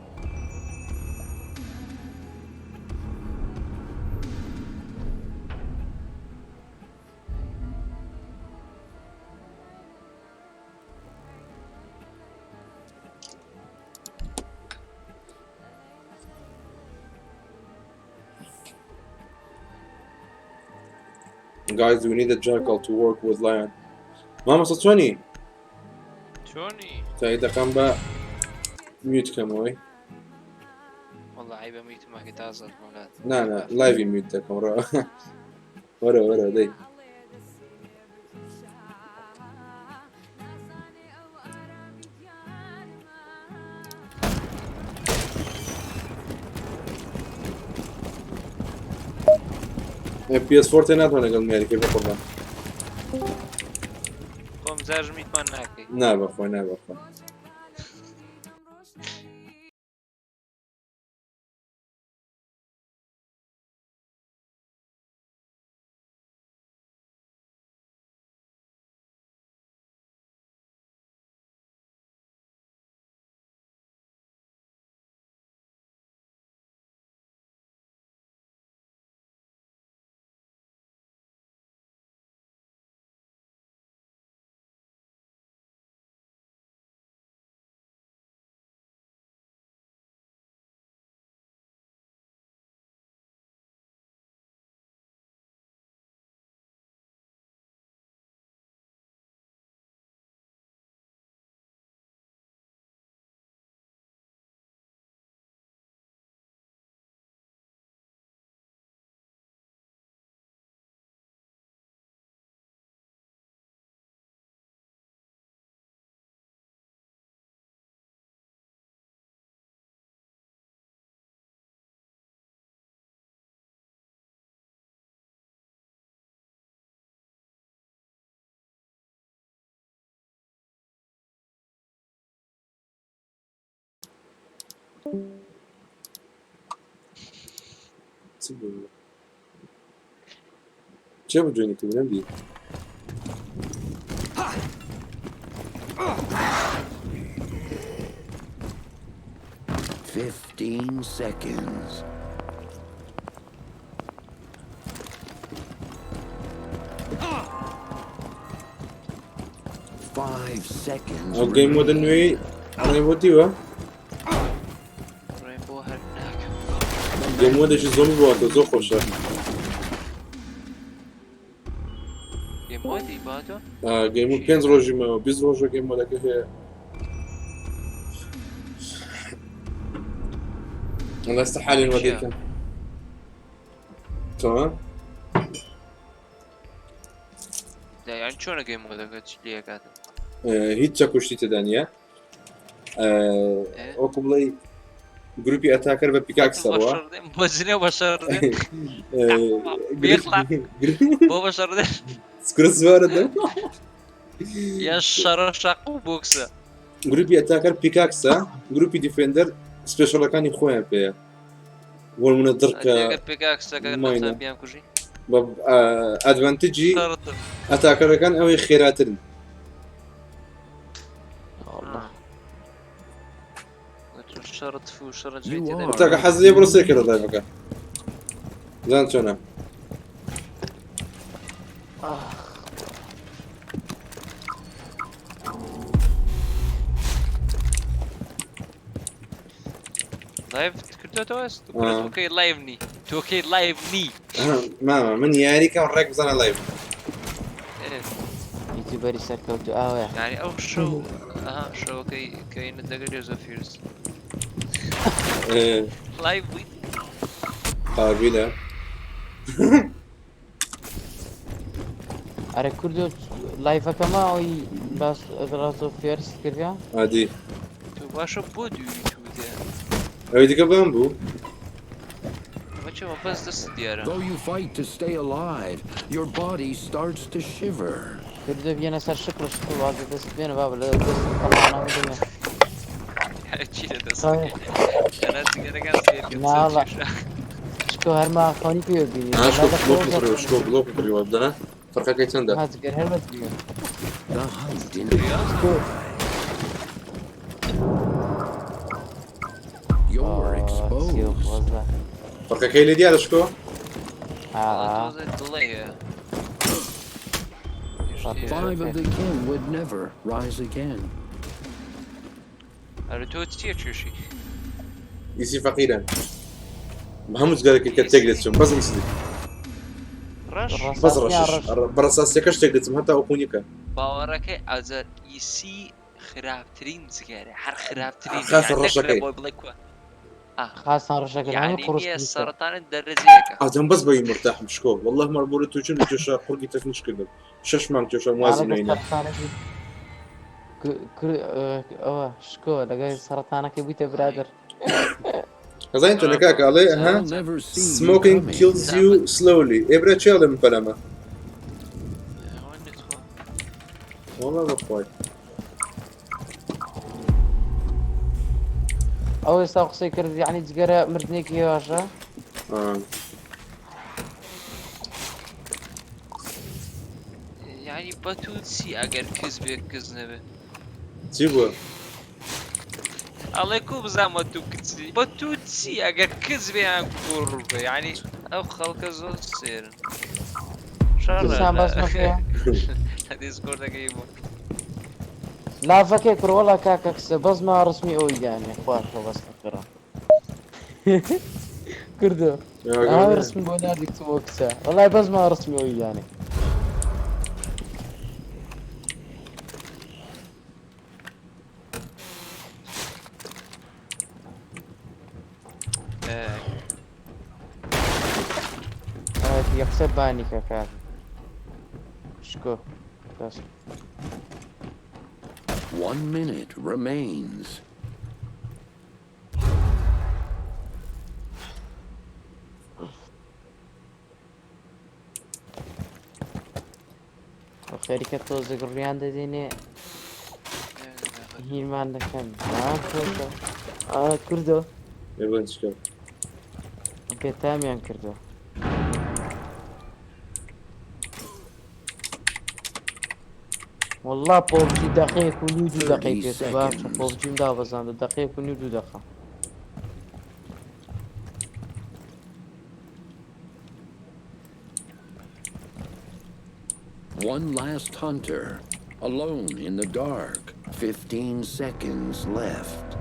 Guys, we need a jackal to work with lion. Mama صوتوني.
شوني؟
تايدا كان با ميوت كموي.
والله عيبة ميوت ما قد أزل مولاد.
لا لايفي ميوت كم ورا دي. PS4 ناتوانه قال ميري كيف قربان.
قوم زاج ميت ما ناكي.
نه بخوای چه بجوینی تو بودم دی
15 seconds. Five seconds.
اوكي مودن وي انا بوتيوا
رينبو هناك
جيم مود ايش زومبي بواتو زو خوشه
جيم مودي باتو
جيم مود 15 روجي ما 20 روجي جيم مود هي انا استحالي نوديك تمام
لا يعني شلون جيم مودك ليه قاعد
هیچ چەکوشتی تدانە وەکو بڵێ گروپی ئەتاکەر بە پیکاک سەرەوە
بۆجنێ بەشەردێ بۆ بەشەردێ
سکرە زوارە
یا شەڕە شەق و بۆکسە
گروپی ئەتاکەر پیکاکسە گروپی دیفێندەر سپێشەڵەکانی خۆیان پێەیە وەرمونە دڕکە
پێکاکسەکە بیان کوژی
بە ئەدڤانتجی ئەتاکەرەکان ئەوەی خێراترن
شرط فو شرط
تاكا حزلي بروسي كده ضيفك زين شلون
لايف كنت توست اوكي لايفني اوكي لايفني
ماما من ياري كان ريك بزنا لايف
يوتيوبر سكوت
يعني او شو شو اوكي كاين الدقيقة زفيرز لايف وي
قابلة
أرى كردو لايف كما أو بس أدراسو فيرس كذا
عادي
تو باشا بودو تو ده
أودي كبامبو
ما بس دست دياره
Though you fight to stay alive, your body starts to shiver.
كردو بينا سر شكل واحد دست بينا باب لا دست طلعنا بدنا
تشيل دست أنا تقدر كان
لا لا شكو هرما خاني فيه بيني
شكو بلوك بري وابدنا فرقة كي تنده
هات غير هرما بيني
The hunt in You're exposed.
فرقة كي اللي ديالة شكو
Five of the kin would never rise again.
يسي فقيرا هموز قالك كتجلسهم بس نسدي بس رشش برصاص كش تجلسهم حتى أكونيكا
باورك أزر يسي خرابترين زجارة حر خرابترين
خاصة الرشاكي
خاصة رشاكي
يعني هي السرطان الدرجيك
أزم بس بي مرتاح مشكو والله مربولة توجن جوشا خرقي تفنش كده شش مانك جوشا موازن هنا
شكو لقى سرطانك بيته برادر
زين انت نكاك عليه ها smoking kills you slowly ابرة تشيل من بلامة والله بطوي
أول ساق كرد يعني تقرأ مردنيك يا باشا
يعني بتوتسي أجر كذب كذنبه
تيبو
عليكم زعما توكسي بتوتسي أجر كذب عن قرب يعني أو خلق زود سير شر
بس ما فيها
ديسكورد جايبه
لا فكر والله كاكس بس ما رسمي أوي يعني إخوات بس فكرة كردو أنا رسمي بونادك توكسا والله بس ما رسمي أوي يعني يحسب باني كاكا شكو بس
1 minute remains.
خيرك توزق الريان ديني هي ما عندك كم ما كويس کردو
ێوەن چکە
پێتامیان کردو والله پۆبجی دەقەیەک و نیو 2 دقەی پێت باشە پۆبجیم دابەزاندە دەقەیەک و نیو 2 دقە
One last hunter, alone in the dark. 15 seconds left.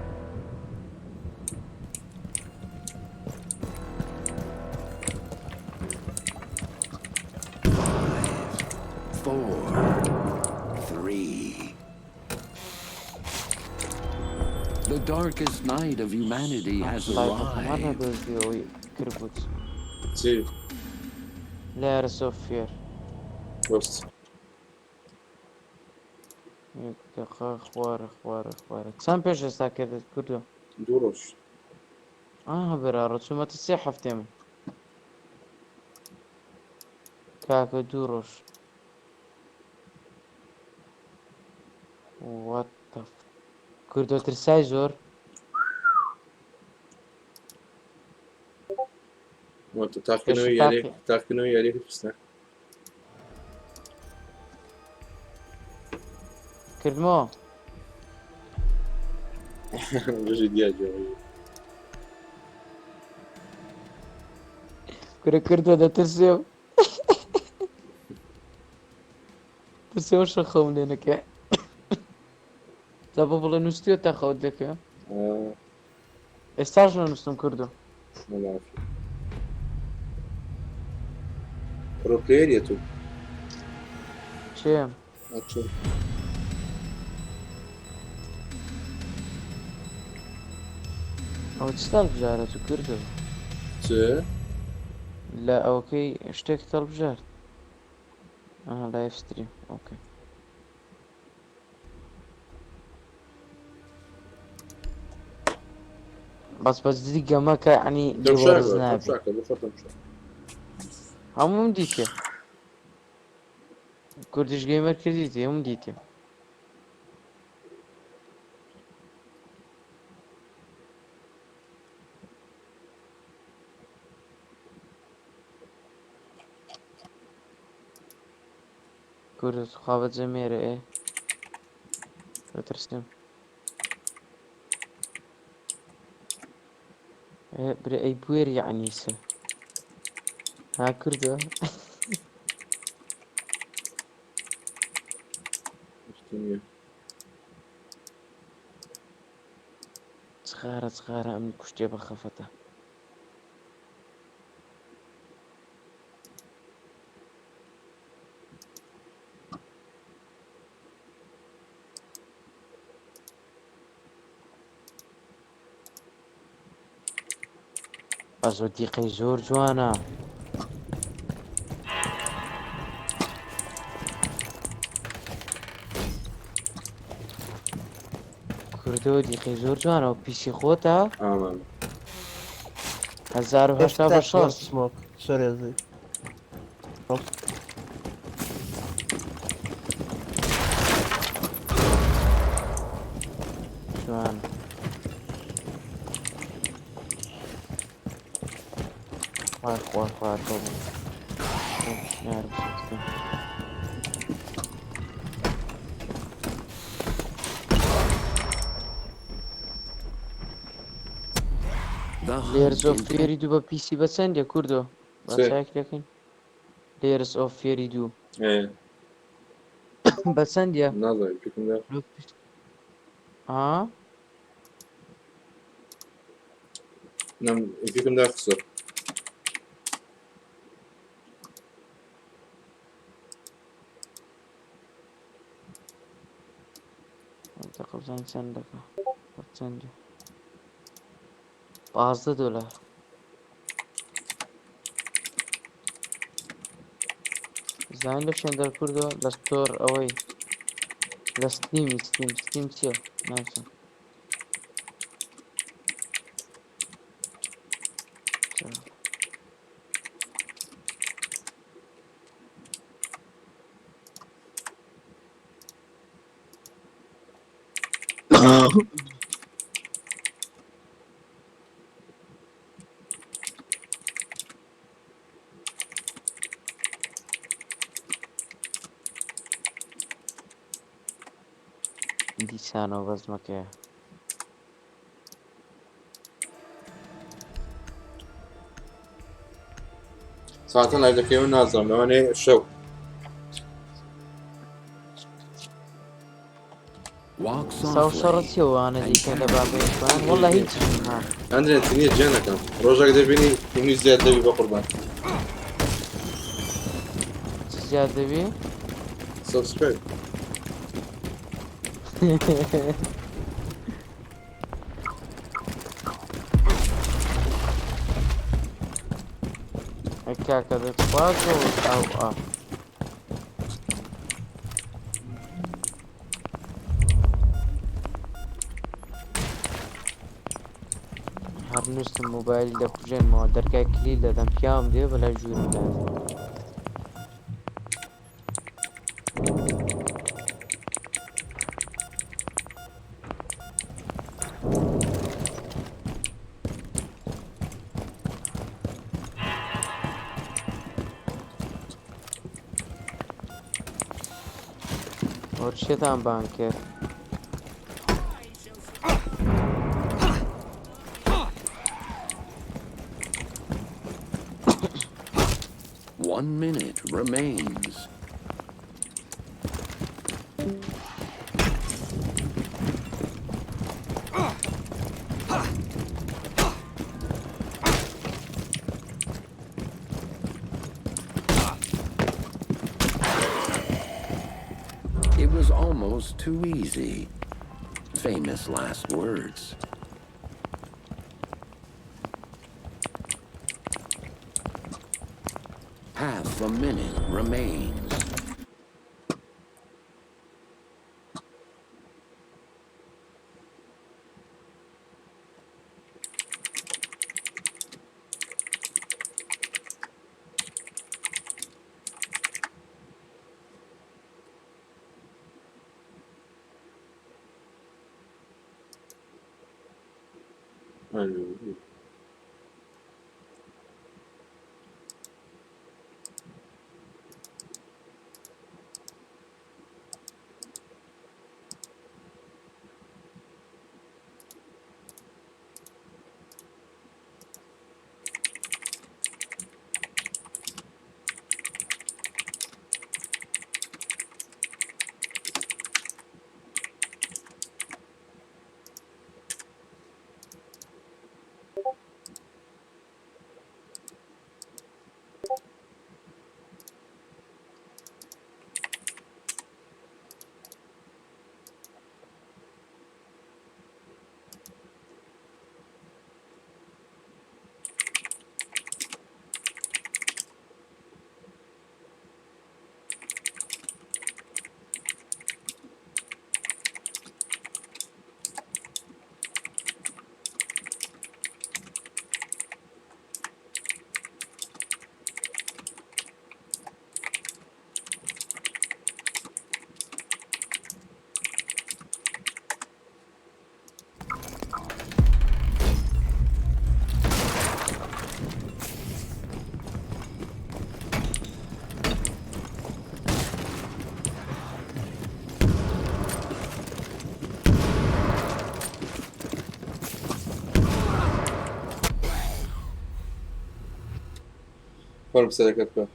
5, 4, 3. The darkest night of humanity has arrived.
چی
لێرە سۆفێر
بەست
خوارە چەند پێش ئێستا کردت کردو
2 ڕۆژ
بەرا ڕچوومەتە 3 هەفتێ من کاکە 2 ڕۆژ کردۆ ترسای زۆر
تاقینەوەی یاریەکە پستە
کردمەوە
ڕژی دیاجێ
کورە کردووە دەترسێ و ترسێەوە شەخەوم لێنەکە تا بۆ بڵێ نووسیوە تا خەوت دەکە ئێستاش نەنووسم کردو
پرۆپلێریە تو
چێم ئەوە چ هەڵبژارە تو کردو
چ
لە ئەوەکەی شتێک هەڵبژارد لایف ستریم ئۆکێ بەس دیدی گەمەکە عنی دیوەرز نابێت هەموم دیتێ کوردیش گەیمەر کردیتێ هەموم دیتێ کورد خوابەت جەمێرە دەترسم برێ ئەی بوێر یعنیسە ها کردووە چخارە ئەم کوشتێ بە خەفەتە ئەزۆ دیقەی زۆر جوانە کردەوە دیقەی زۆر جوانە و پیسی خۆتە 1800 جوانە خوار Layers of Fury 2 بە پیسی بە چەندێ کوردۆ چاک دەکەین Layers of Fury 2 بە چەندێ
ئیپیکم دا قسە
تقریبا چەند دەکە چەندێ $15 زانین لە شوێن دەرکردەوە لە ستۆر ئەوەی لە ستیم چییە ناوچەند دیسانەوە بەزمەکەیە
ساعتە لای دەکەوە نازانم لەوانێ شەو
ساو شەڕەت چێوانە دیکە لە بابێتوان وەڵا هیچ
ئەندرێت نییە جێنەکەم ڕۆژێک دەبینی هینی زیاد دەبی بە قوربان
زیاد دەبێ
سبسکرایب
کاکە دەتخوازەوە ئەو هەر نووسم مۆبایلی لە کوژێنمەوە دەرگای کلیل دەدەم پیاوم دێ بەلای ژوورم دات وەرشێتان بان کرد
One minute remains. It was almost too easy. Famous last words. Half a minute remains.
Farm selekat bă.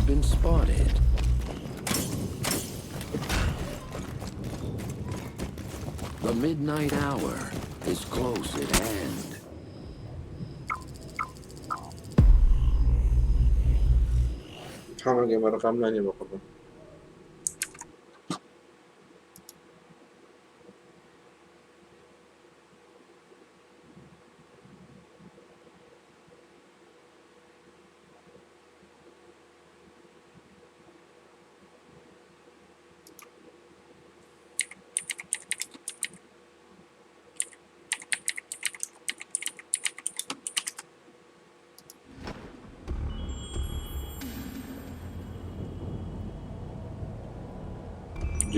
Been spotted. The midnight hour is close at hand.
حاول جيم الرقم لا يبقى قبل.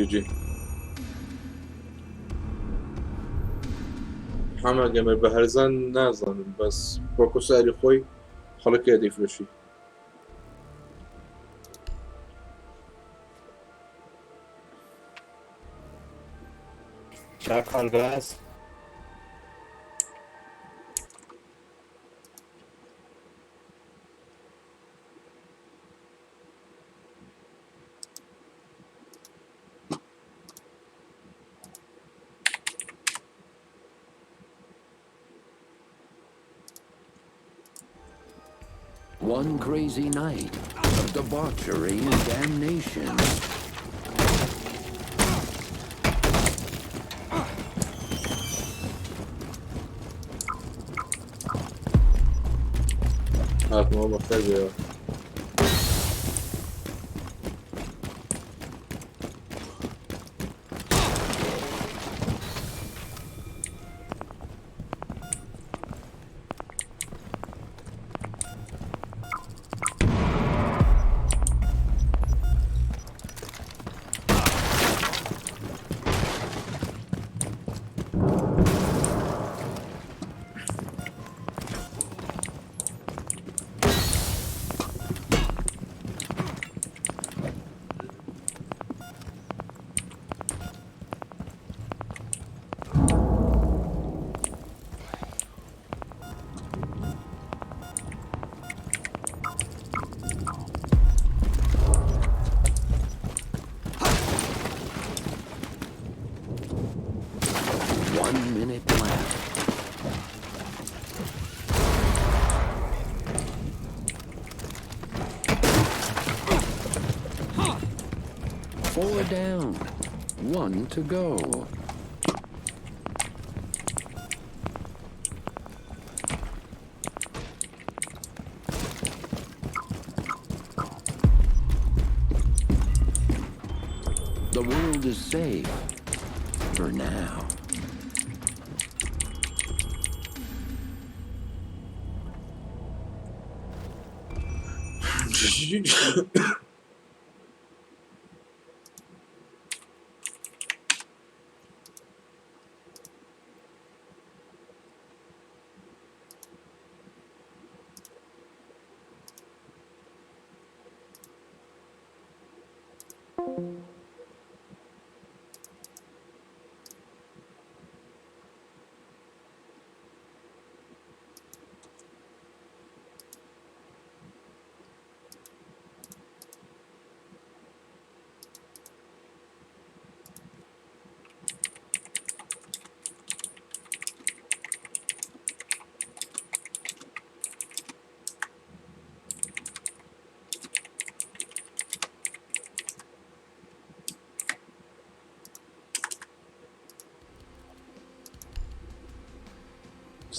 جي حما گەمە بە هەرزان نازانم بەس وەکو ساری خۆی خەڵک دەیفرۆشی
شاكال باس
One crazy night of debauchery and damnation.
هاتمەوە بەخێر بێەوە
Four down, one to go. The world is safe for now.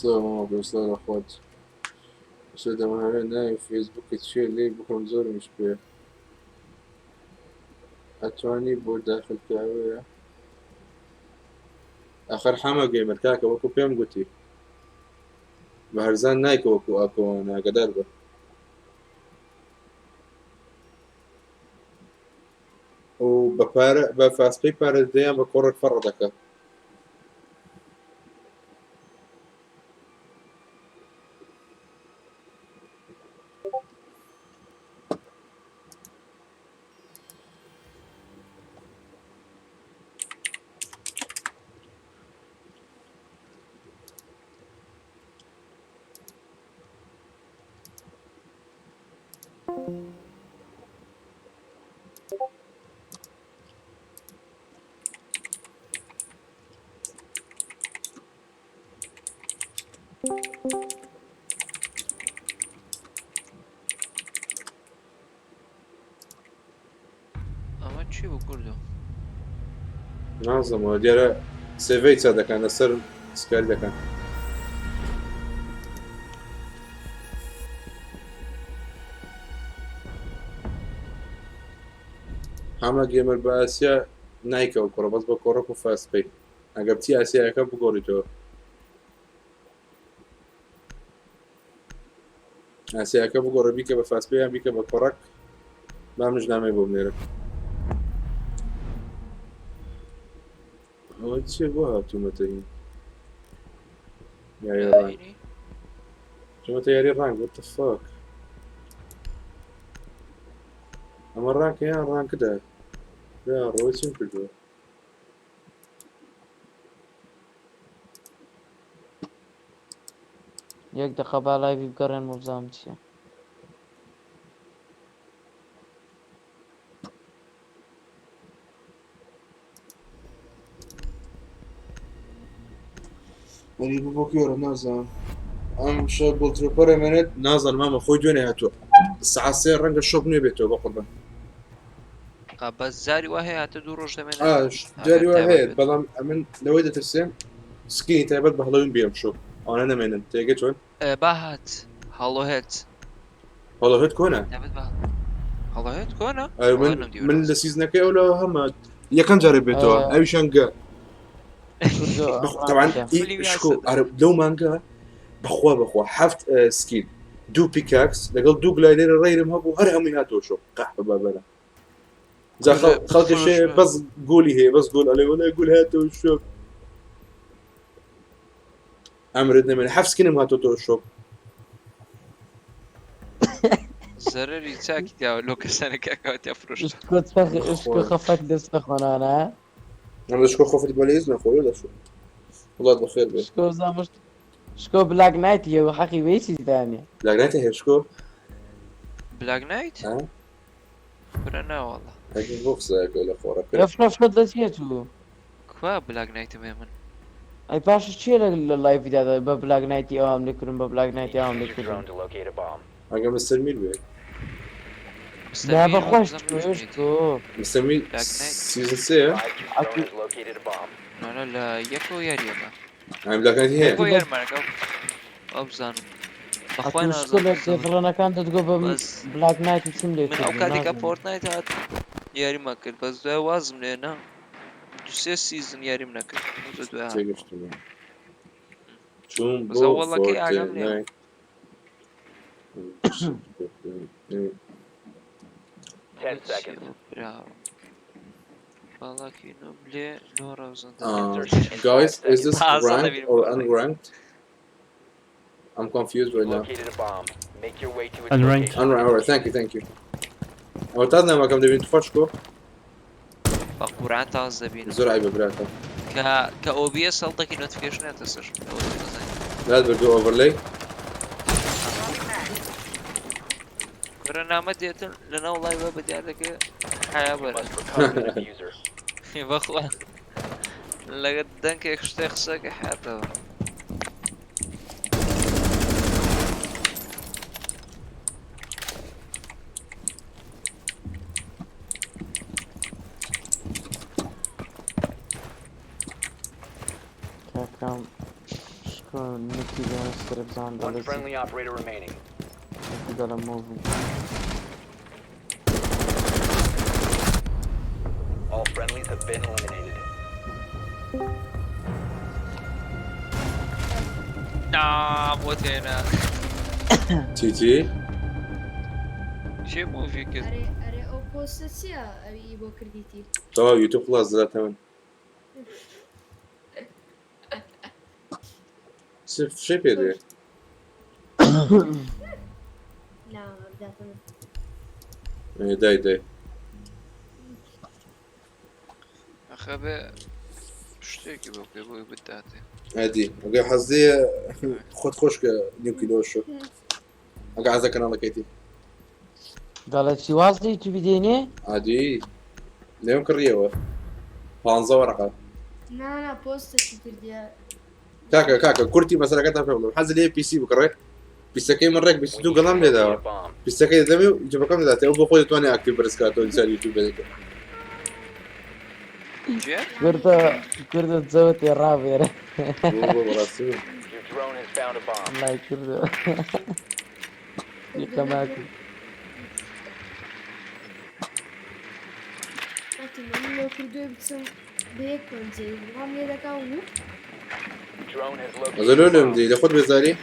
سلام دوستان اخوات شدم همه ناوی فیسبوک چیه لی بکن زورمش بيه اتواني بو داخل كاوية اخر حما جيمر كاكا وكو بيم قوتي بهرزان نايكو وكو اكو انا قدر به و بفاسبي بار ديان بكورك فردك
ئەمە چی بوو کوردو؟
نازمەوە دیارە سێڤەی چا دەکەن لەسەر سکار دەکەن هەمە گێمەر بە ئاسیا نایکەوە کوڕە بەس بە کۆڕک و فاستپەی ئەگەر بچی ئاسیایەکە بگۆڕیتەوە ئاسیایەکە بگۆڕە بیکە بە فاستپەیان بیکە بە کۆڕک با منش نامەی بۆ بنێرە ئەوە چێ بۆ هاتوومەتەی یاری ڕنگ چۆمەتە یاری ڕنگ what the fuck ئەمە ڕانکە یان ڕانکدا یا ڕۆی چیم کردووە
یەک دقە با لایڤی بگەڕێن مۆبزام چییە
وەری بۆ کێرە نازانم ئەم شە بڵترۆپەرە مێنێت نازانم مامە خۆی دوێنێ هاتووە سەعات سێ ڕەنگە شۆپ نوێ بێتەوە بە قوربان
بەس زاری وا هەیە هاتە 2 ڕۆژ دەمێنێت
جاری وا هەیە بەڵام ئەمن لەوەی دەترسێم سکینی تایبەت بە هەڵەوین بێم شۆپ ئەوانە نەمێنن تێگە چۆن
با هات هەڵۆهێت
هەڵەوێت کۆنە
هەڵۆهێت کۆنە
من لە سیزنەکەی ئەو لەوە هەمە یەکەم جارێ بێتەوە ئەویشان گە طبعا لەو مانگە بەخوا هەفت سکین 2 پیکاکس لەگەڵ 2 گلایدەرە ڕێرم هەبوو هەر هەمووی هاتەوە شۆپ قەح بەبەرە خەڵکیش بەس گۆلی هەیە بەس گۆل ئەڵێ وەلای گۆل هاتەوە شۆپ ئەمرت نەمێنێ هەفت سکینم هاتۆتەوە شۆپ
زەرەری چاکی داوە لۆ کەسانێکە کاتیا فرۆشت
خەفەت دەست بەخۆنانە
ئەم لەشکۆ خۆفت بە لێز نەخۆی دەشۆ وڵات بەخێر بێت
شکۆ بلاک نایتیەوە حەقی وێ چیز دانێ
بلاک نایت هەیە شکۆ
بلاک نایت برە ناوەڵە
بۆ قسەیەکە لە خۆڕەکە
رەفرەفرەت دەچێت و
کوا بلاک نایتم هێ من
ئەی پاشە چیە لە لایڤیدا بە بلاک نایتی ئەوام لێکردن بە بلاک نایتی ئەوام لێکردن
ئەگە مستەر میل بێ
لا بەخۆش
مستەر میل سیزن سێیە
نانە لە یەکەوە یاریەمە
ئەم بلاک نایتی هەیە
بۆ یارمانەکە ئەو بزانم بەخوای
لە سێفڕەنەکان دەگۆ بە بلاک نایتی چیم لێ
من ئەو کاتێکە فۆرتنایت هات یاریمە کرد بەس دوای وازم لێنا 2 سیزن یاریم نەکرد
چون بۆ فۆرتنایت Guys, is this ranked or unranked? I'm confused right now.
Unranked.
Unranked. Thank you. أوتادنا ما كم دبين تفشكو.
بقران تاز دبين.
زور عيب براتا.
كأوبيس سلطك نوتيفيكيشن هتصير.
لا تبدو overlay.
برنامج ديتن لنا والله ما بدي عليك حياة برا. بخوا. لقد دنك يخشتي خساك حياته.
كم شكون نكتي ستريبزان
One friendly operator remaining.
دالا موفي
All friendlies have been eliminated.
موت هنا.
تي.
شو موفي كده؟
أري أوبوستيا أبي بو كرديتي.
طبعا يوتيوب خلاص زرعتها من. شو بيدي؟
لا بدأت
داي
أخبى شتيكي بوكي بداتي
عادي وقع حظي خد خوشك نيو كيلو شو وقع عزك انا لقيتي
قالت شي واصلي تبي ديني
عادي لا يمكن ريوه فانزا ورقه
لا بوست كرديا
كاكا كورتي مثلا كانت فاهم حز لي بي سي بكره بيسكي مرك بس تو قلم لدا بيسكي دمي يجيب كم ذاته او بخوي تواني اكتب برسكاتو انسان يوتيوب هذيك
كرد تزوت يا رابير
الله
يكرد يكماكو
لو كردو بسم بيك زي هم يدكاو
زلولم دي خد بزاري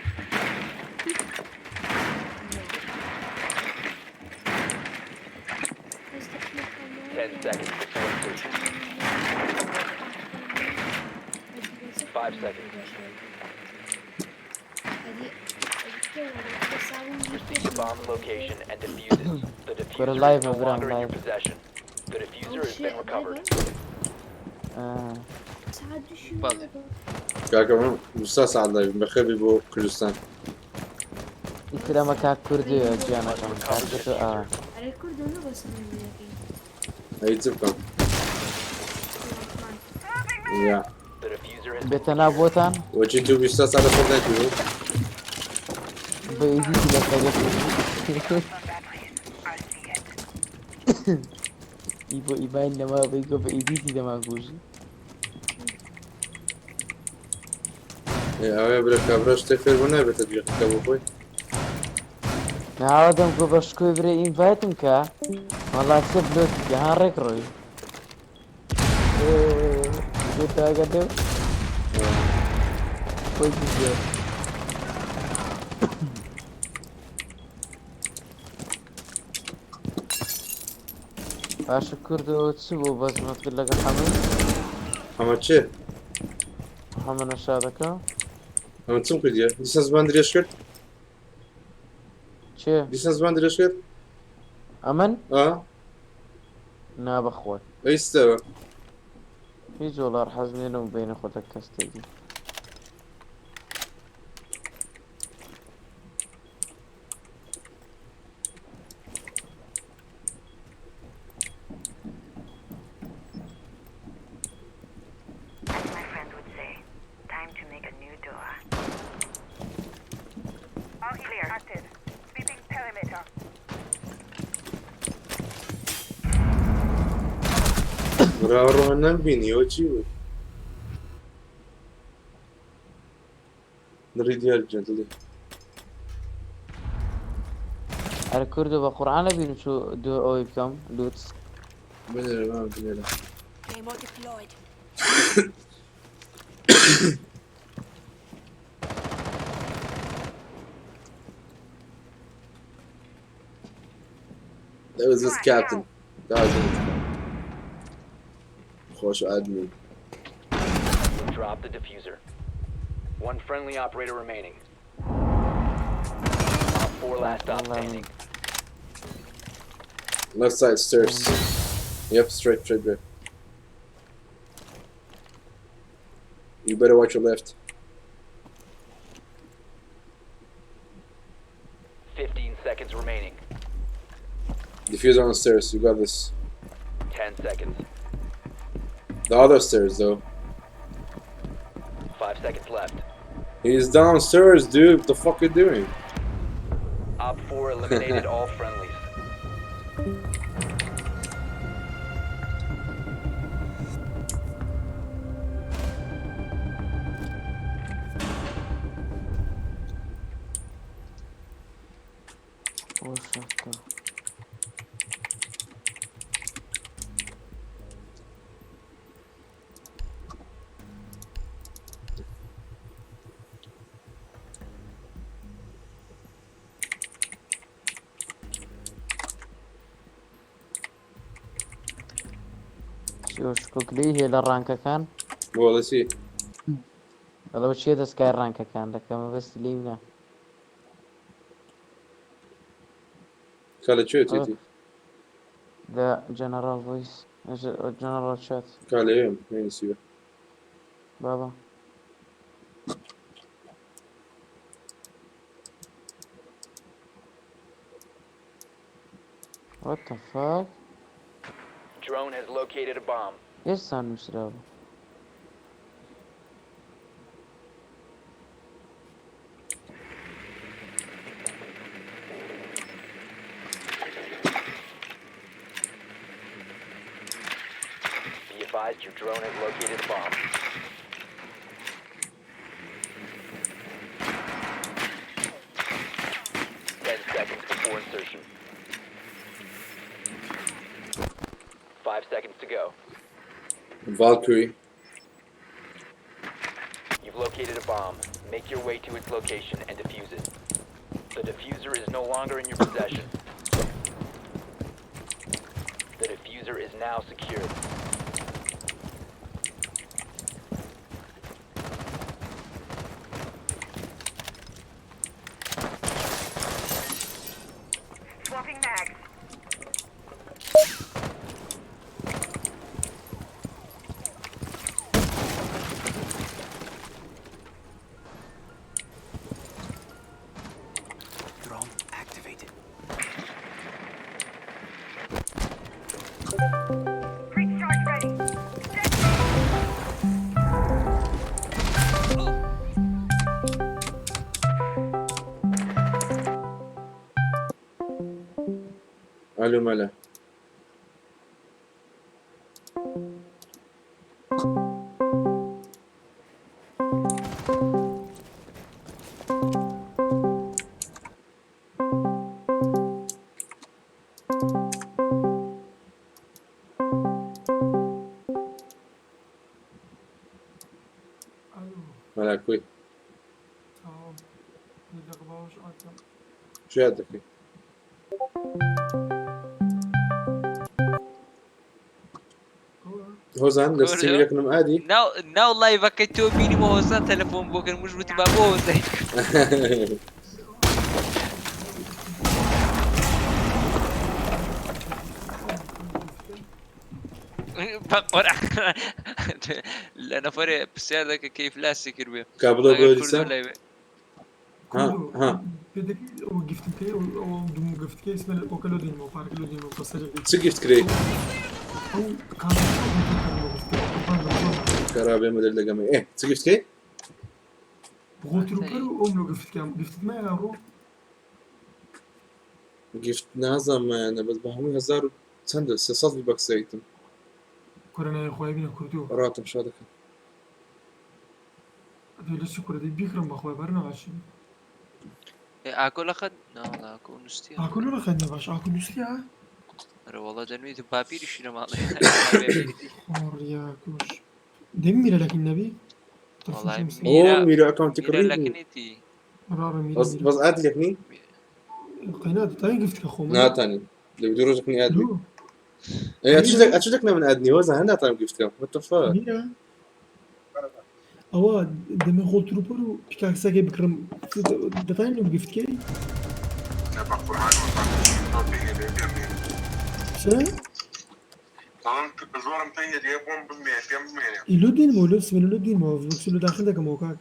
5 seconds. Proceed to bomb's location and defuse it. The diffuser
live,
is no
bro,
longer in your
live.
possession. The diffuser has been recovered.
بله
كاكا مستاس على بخبي بو كردستان
ئیتر ئەمە کاک کوردی گیانەکەم کاکتۆ
على الكرد ولا بس
هاي تبقى يا
The diffuser has
بێتە ناو بۆتان
وجي تو بيستاس على فورتنايت بيقول
بە ئیدیتی لەسەرێت ئی بۆ ئیباین لەما بەیگۆ بە ئیدیتی دەماگوژی
اوه برا كابراش تفير بنا بتدريق كابو خوي
ناوەدەم گۆ بە شکۆی برێ ئینڤایتم کە وەڵا چە بلۆت جەهان ڕێک ڕۆی بێتاگەدەم خۆی بزێ باشە کوردەوە چ بۆ بەزمەت کرد لەگەڵ هەمووی
اما چه
هەمە نەشادەکە
اما تسم كرديا ديسان زبان دريش كرد
چێ
ديسان زبان دريش كرد
ئەمن
اه
نابەخۆت
اي استوى
هیچ جۆڵار حەزمێنە و بینە خۆتە کەستێکی
My friends would say, time to make a new door. All clear. Active. Sweeping perimeter.
برا روحنا بيني وجي نريد يا الجنتلي
هەر کوردە بە قورعان لەبین چ دۆ ئەوی بکەم لوت
بنيرة ما بنيرة
Claymore deployed.
That was this captain. That was it. خوش admin.
Drop the diffuser. One friendly operator remaining. 4 last stop standing.
Left side stairs. Yep, straight there. You better watch your left.
15 seconds remaining.
Diffuser on the stairs. You got this.
10 seconds.
The other stairs, though.
5 seconds left.
He's downstairs, dude. What the fuck you doing?
Op 4 eliminated all friendlies.
شکۆکلەی هەیە لە ڕانکەکان
Well, let's see.
دەڵەوە چیە دەستکای ڕانکەکان دەکەمە بەستی لێم نا
Kale çöğüt yedi.
The general voice general chat
Kale yem. Neyse ya.
بابا What the fuck?
Drone has located a bomb.
Yes, sanmıştır abi.
Be advised your drone has located a bomb. Seconds before insertion. 5 seconds to go.
Valkyrie.
You've located a bomb. Make your way to its location and defuse it. The diffuser is no longer in your possession. The diffuser is now secured.
الو ملا ملا كوي شو هذاك هوزان لستيم يكنم عادي
نا والله فكيتو بيني مو هوزان تلفون بوكر مش بتبقى هوزان بقر انا فرق بس هذاك كيف لاسك يربي
كابلو بوليسا ها
بدك وقفت كي او دم وقفت كي اسمه اوكلو ديمو باركلو ديمو بصري
سقفت كري
او
كرابي مدل دقمي ايه سقفت كي
قلت له كرو ام لو قفت كام قفت ما يارو
قفت نازم انا بس بهمي هزار سندل سيصل بكسيتم
كورنا يا خويا بينا كردو
راتم شادك
هذا ليش كره دي بيكرم بخويا برنا ماشي
اكل اخذ لا اكل نستي
اكل ولا خدنا باش اكل نستي
اه والله دنوي بابير شنو ما
يا كوش دمير لك النبي
والله
ميرا اكونت
ميرا لكن انتي
بس عادي لكني
قناه تاي قفت اخو
نا تاني اللي بدي روزكني ادني ايه اتشدكنا من ادني وزا هنا تايم قفت كم وات ذا
ميرا أوا دم خول تروبرو بيكاك ساقي بكرم دفعني وقفت كي إلو دين مو لبس من إلو دين مو بس إلو داخل دك موكاك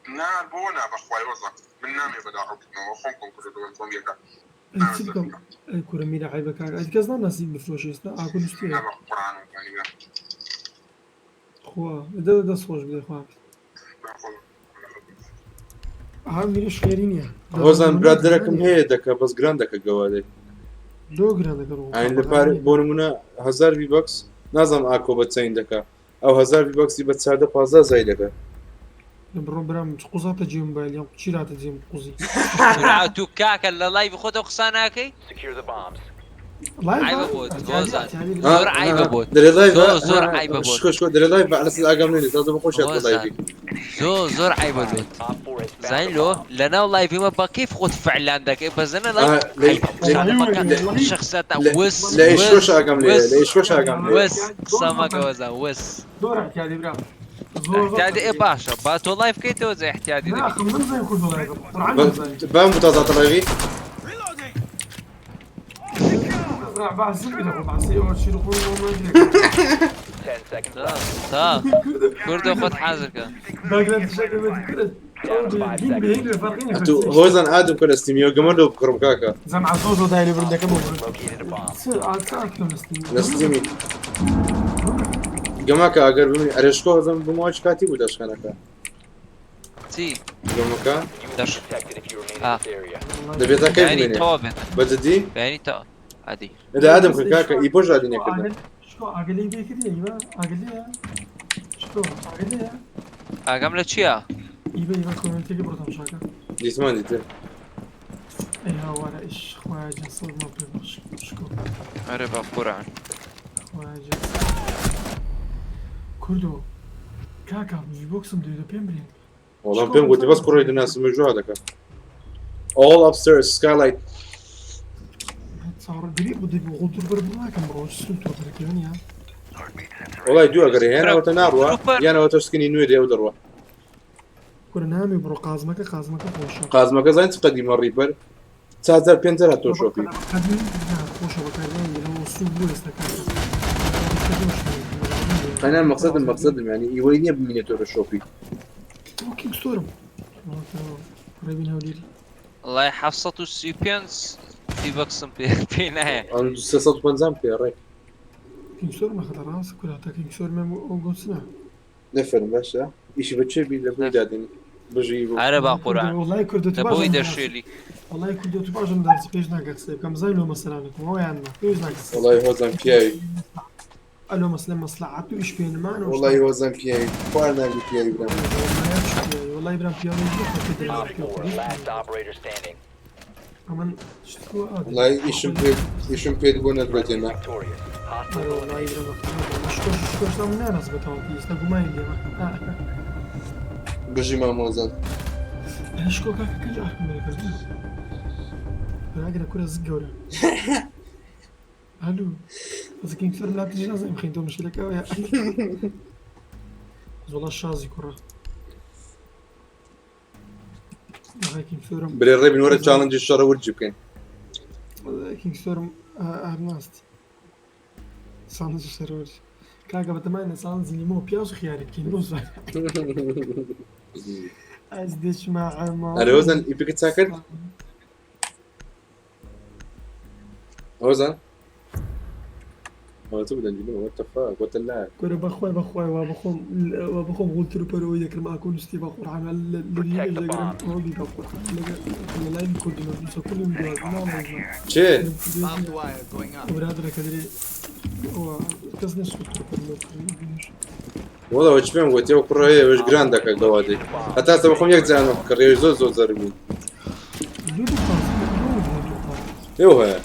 نا بونا بخواي وزا من نامي بدا عقدنا وخونكم كل دول فوميكا
أنتبكم كورة ميرا عيبك أتكلم نصيب بفروش يستا أكون نشتي
نا بقرآن وكاني
خوا ده صوش بدي خواك ميرش خيرينيا
هوزان برادركم هي دكا بس جراندك جوالي
لو جراندك رو
يعني لبار بونمونا 1000 في بوكس نظم اكو بتسين دكا او 1000 في بوكس بتساعده 15 زي دكا
برو برام قوزا تجي موبايل يوم تشيرا تجي قوزي
تو كاك اللايف خذ قصاناكي عيبه بوت زور عيبه بوت زور عيبه بوت
شكو دري لايف على اساس اقامني لازم اخش لايفي
زور عيبه بوت زين لو لنا والله فيما كيف خذ فعل عندك بس انا لايف شخصيات وس
ليش وش اقامني
وس سمك وزا وس
دور احتياجي برام
احتياجي ايه باشا باتو لايف كي توزع احتياجي
لا خمن زي كل لايف
بام متازات لايفي
صح كردو خد حذرك
هوزان ادم كل استيميو جمدو بكرم كاكا
زعما عزوزو دايلي بردا كمو
نستيمي جماكا اگر بمي ارشكو هوزان بمواج كاتي بوداش كانكا
تي
جماكا
داش
دبيتا كيف مني بددي
يعني تو عادي
اذا ادم كاكا يبوج غادي ناكل
شكو اقلي بيك دي ايوا اقلي شكو اقلي
اقام لتشيا
يبا كومنتي اللي برضه مشاكا
جسمان ديته
ايوا ولا ايش خواجه صوت ما بيبش شكو
عرب قرعن
خواجه كردو كاكا في بوكسم دو بيمبرين
والله بيم قلت بس كوريد الناس موجوده هذاك all upstairs skylight
صار قريب بدي بغدر بربنا كم روج سلطه بركيونيا
والله دو اقري هنا وتناروا يانا وتسكني نويدي ودروا
كنا نامي برو قازمك خوش
قازمك زين تقدم الريبر تازر بينتر هاتو شوبي
قديم خوش بكارين لو سوق استكان
انا المقصد يعني يويني بمينياتور الشوبي
اوكي ستورم قريبين هوليري
الله يحفظوا السيبيانس في بوكسم في نهاية
انا 650 في الري
كينگسۆر مەخەتە ڕاست کوراتە کینگسۆر مێ ئەو گۆچنە
نەفەرم باشە ئیشی بەچێ بی لە بۆی دادین بژی بۆ
عرە باقوران
وڵای کوردە تو
لەبۆی
باشم
دەشێلی
وڵای کوردە تو باشم دەرس پێش ناگەت سێ بکەم زای لۆ مەسەلانێکم ئەویان پێش ناگەت
وڵای هۆزان پیاوی
ئەلۆ مەسلە مەسلحات و ئیش پێنمان
وڵای هۆزان پیاوی خوار ناگی پیاوی برام
وڵای برام پیاوی
Last operator standing.
ئەمن
وڵای ئیشم پێت بۆ نەدرێتێمە
Victorious.
وڵای برام ناناس بەتەوە پێویستە گومانی لێمە
بژی مامۆزان
شکۆکە کەج ئاخمەکە راگرە کورە زگ گەورە هەلو ئەس کینگسۆر لا تژ نازانم خەین تۆ مشکلەکەوەیە زۆڵە شازی کوڕە کینگسۆرم
برێ ڕێبین وەرە چاڵنجی شەڕە ورجی بکەین
کینگسۆرم هەرناست سانجی شەرۆژ کاکە بەتەمانە سانجی لیمۆ پیاز و خیارێ بکەین ڕۆژ ئەس دێچمە
ئەرێ هۆزان ئیپیکت چا کرد هۆزان ئەوە تو بدەنجینەوە وەتەفا وەتە لا
کورە بەخوای بەخوای وا بخۆم غولتر و پەرەوەی دەکرم ئاکۆ نوستی بەخۆڕانە لەگەرم ئەوی بەخۆڕان لەلای کوردنەوە دووسە کوڵم
چێ
برادرەکە درێ کەس نەسووت
وڵەوە چ پێم گوتی ئەو کوڕەیە ئەوەش گران دەکات گەوادەی هەتا ئەستا بەخۆم یەک جانم کە ڕێوی زۆر زۆر زەرمی ئێوە هەیە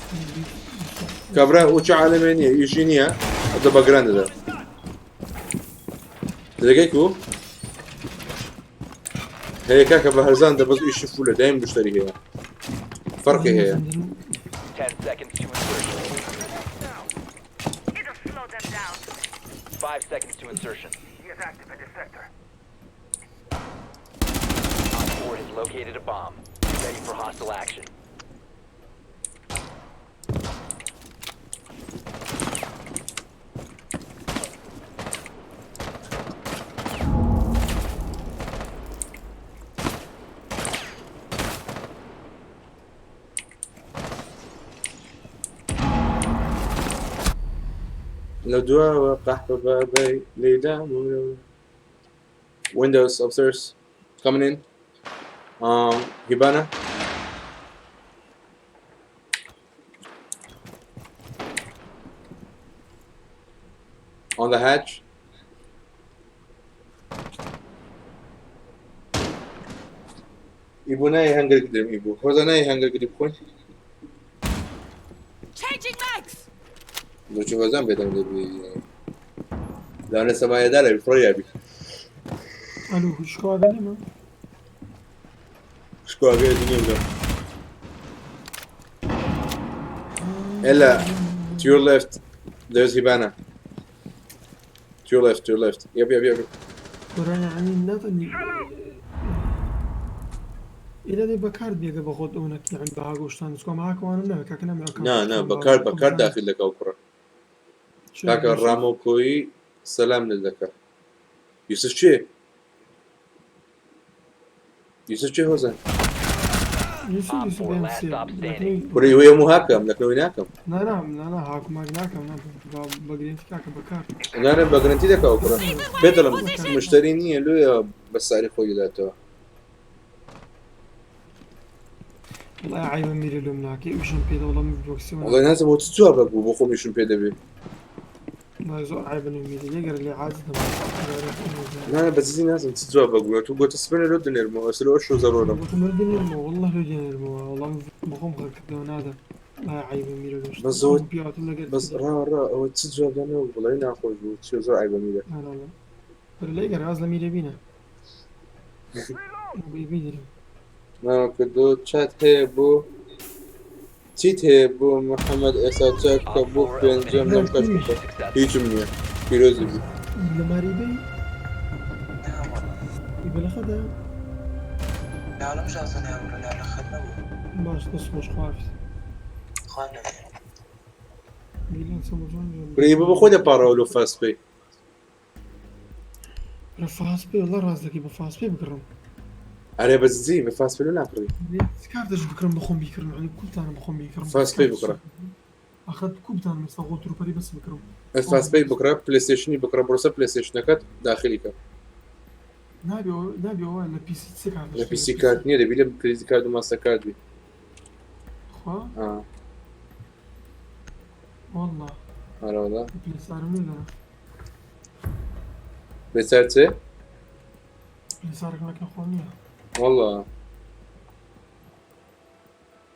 کابرا ئەو چ عالەمێ نییە ئیشی نییە ئەتە بە گران دەدا دەگەیت و هەیە کاکە بە هەرزان دەبەست ئیشی فولە دایم مشتری هەیە فەرقی هەیە
10 seconds to insertion. 5 seconds to insertion. Op 4 has located a bomb. Ready for hostile action.
لو دواء قحط بابي ليدام Windows upstairs coming in. Hibana. On the hatch. Ibu nahi hangar gidelim Ibu. Hoza nahi hangar gidip koy.
Changing mags.
Doçu hozam bedem de bir. Lane samaya derler bir proje bir.
Alo, şkoa geli mi?
Şkoa geli dinliyorum. Ella, to your left, there's Hibana. To your left, to your left. Yep.
Buraya yani نظني إلى ذي بكار بيجا بخود هناك يعني بعاقوشتان سكوا معاك وأنا نعم كأنا معك.
نا بكار داخل لك أوكرا. كاكا رامو كوي سلام للذكر. يوسف شيء هوزن.
يوسف بيمسي.
بري هو محاكم لكن هناكم.
لا هاكم هناكم بقرنتي كاكا بكار.
أنا بقرنتي لك أوكرا. بدل مشتريني لو بس عارف خوي ذاته.
والله عيب ميري لومناكي وشن بيدا والله مبروكسي.
والله الناس هو تسوى بقوم يشون بيدا بي.
ما زور عيب ميري يقدر اللي عادي
لا بس زين لازم تتزوج بقول تقول تسبني لو دنيرمو أسلو شو ضرورة
والله لو دنيرمو والله بقوم خلك دون هذا لا عيب ميري
بس را أو تتزوج أنا والله ناخذ وتشو زور عيب ميري
لا يقدر عازل ميري بينا بيدري
ما كدو تشات هيبو تيت هيبو محمد إساتشاك كبوك بينجم نمكش بكر هيج منيا فيروزي بي
لما ريبي يبلا خدا
لا مش أصلا يا أمر لا خدنا
باش تصمش خافز
خانة
بيلان سمجون
بريبو بخوده باراولو فاسباي
فاسباي والله رازلك يبقى فاسباي بكرم
أنا بس زي بفاسباي ولا ناكري
كاردش بكرم بخون بيكرم يعني كل تانا بخون بيكرم
فاسباي بكرة
ئەخەت کوبتان مەستا غۆ تروپەری بەس بکڕم
فاستپەی بکڕە پلێستێشنی بکڕە بۆسە پلێستێشنەکەت داخلیکە
نابێەوە لە پیسی چ کار
لە پیسی کارت نییە دەبی لە کریزی کارد و ماستە کارت بی
خوا والله
هەرەوەدا
پلێسارم نیە لەنە
بێسەر چێ
پلێسارەکەنەکە خۆ نییە
والله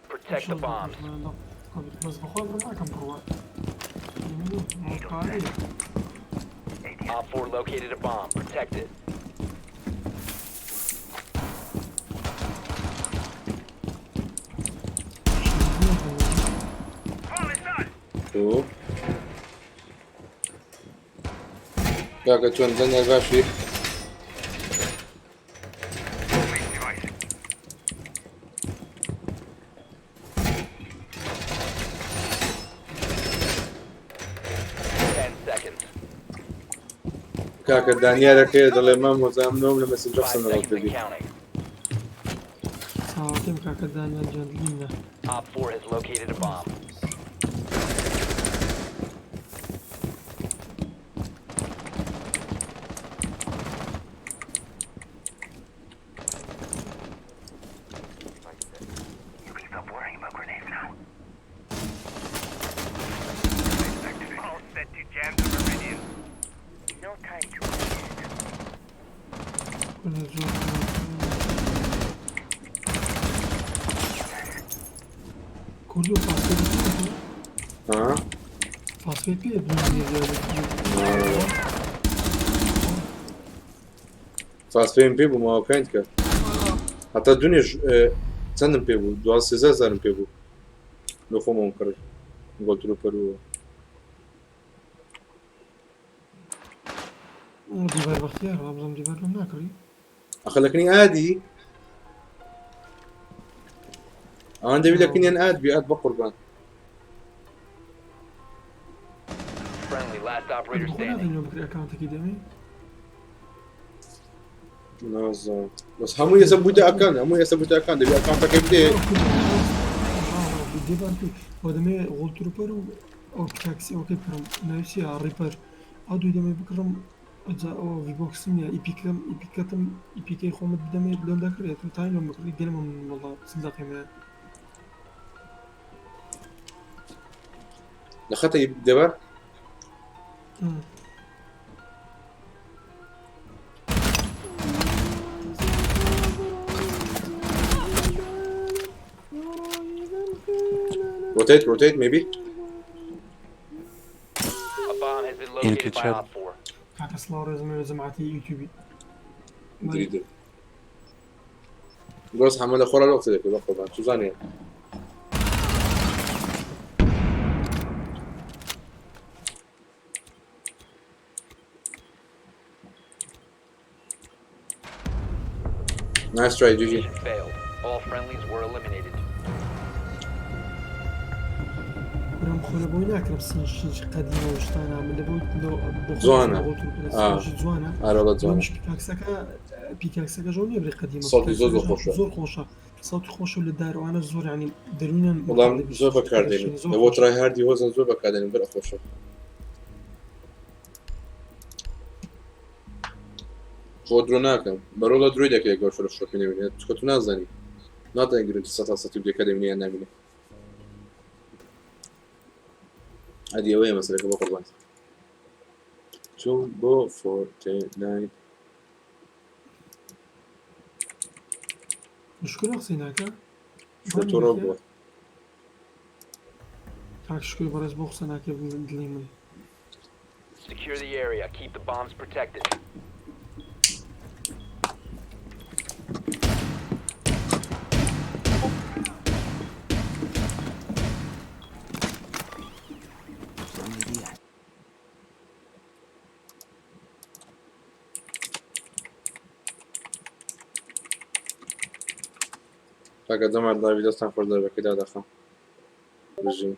Protect the bombs.
بەس بەخۆ ناکەم بڕوە
Op 4 located a bomb. Protect it.
تو کاکە چۆن زەنگەر باشی کاکە دانیارەکەی دەڵێ مام هۆزامنەوە لە مەسیج قسەنەوە کردی
ساواتێم کاکە دانیان جاندلینە
Op 4 has located a bomb.
كله فاصل بيه
فاستپەیم پێ بوو ماوەکانت کرد هەتا دونێژ چەندم پێ بوو 13000 پێ بوو لە خۆمەوە کڕی گۆتروپەر و
ديبار بختيار رمضان ديبار لم ناكري
أخلكني عادي أنا دبي لكني أنا عاد بيعاد بقربان
Friendly, last operator standing.
نازم بس همو يثبت أكان همو يثبت أكان دبي أكان تكيف ده
ديبار ودمي غولتروبر أو تاكسي أو كيبرم نفسي الريبر أدو دمي بكرم أو في بوكسم يا إيبيكاتم إيبيكي خومت بدمي لون ذاكر تاين لما كري قلم من والله صدق ما
لخطة دبر rotate maybe
A bomb has been located by Op 4.
كاكا سلار لازم عاتي يوتيوبي
جديد بس حمد اخور الوقت ذاك بقى شو زاني Nice try, GG.
Failed. All friendlies were eliminated.
برام خونه بوي ناكرم سنشيش قديمة وشتانا من لبوي
زوانا
زوانا
والله زوانا
مش بيكاكساكا جوني يبري قديمة
صوتي زور خوشة
زور خوشة صوتي خوشة للدار وانا زور يعني درونا
والله زور بكاردين لو تراي هاردي هوزن زور بكاردين برا خوشة خودرو ناكم برولا درويدك يا جور في شوپی نمی‌بینی تو تو نازنی ناتا انگلیسی سطح دیگه کدومی نمی‌بینی عادي وين مثلا كم قربان شو بو فورتنايت
مشكلة خصيناك
شو تروبو
تاك شكون برز بوخسناك دليمن
Secure the area. Keep the bombs protected.
فقط دم الله فيديو استنفر ضربة كده دخل رجيم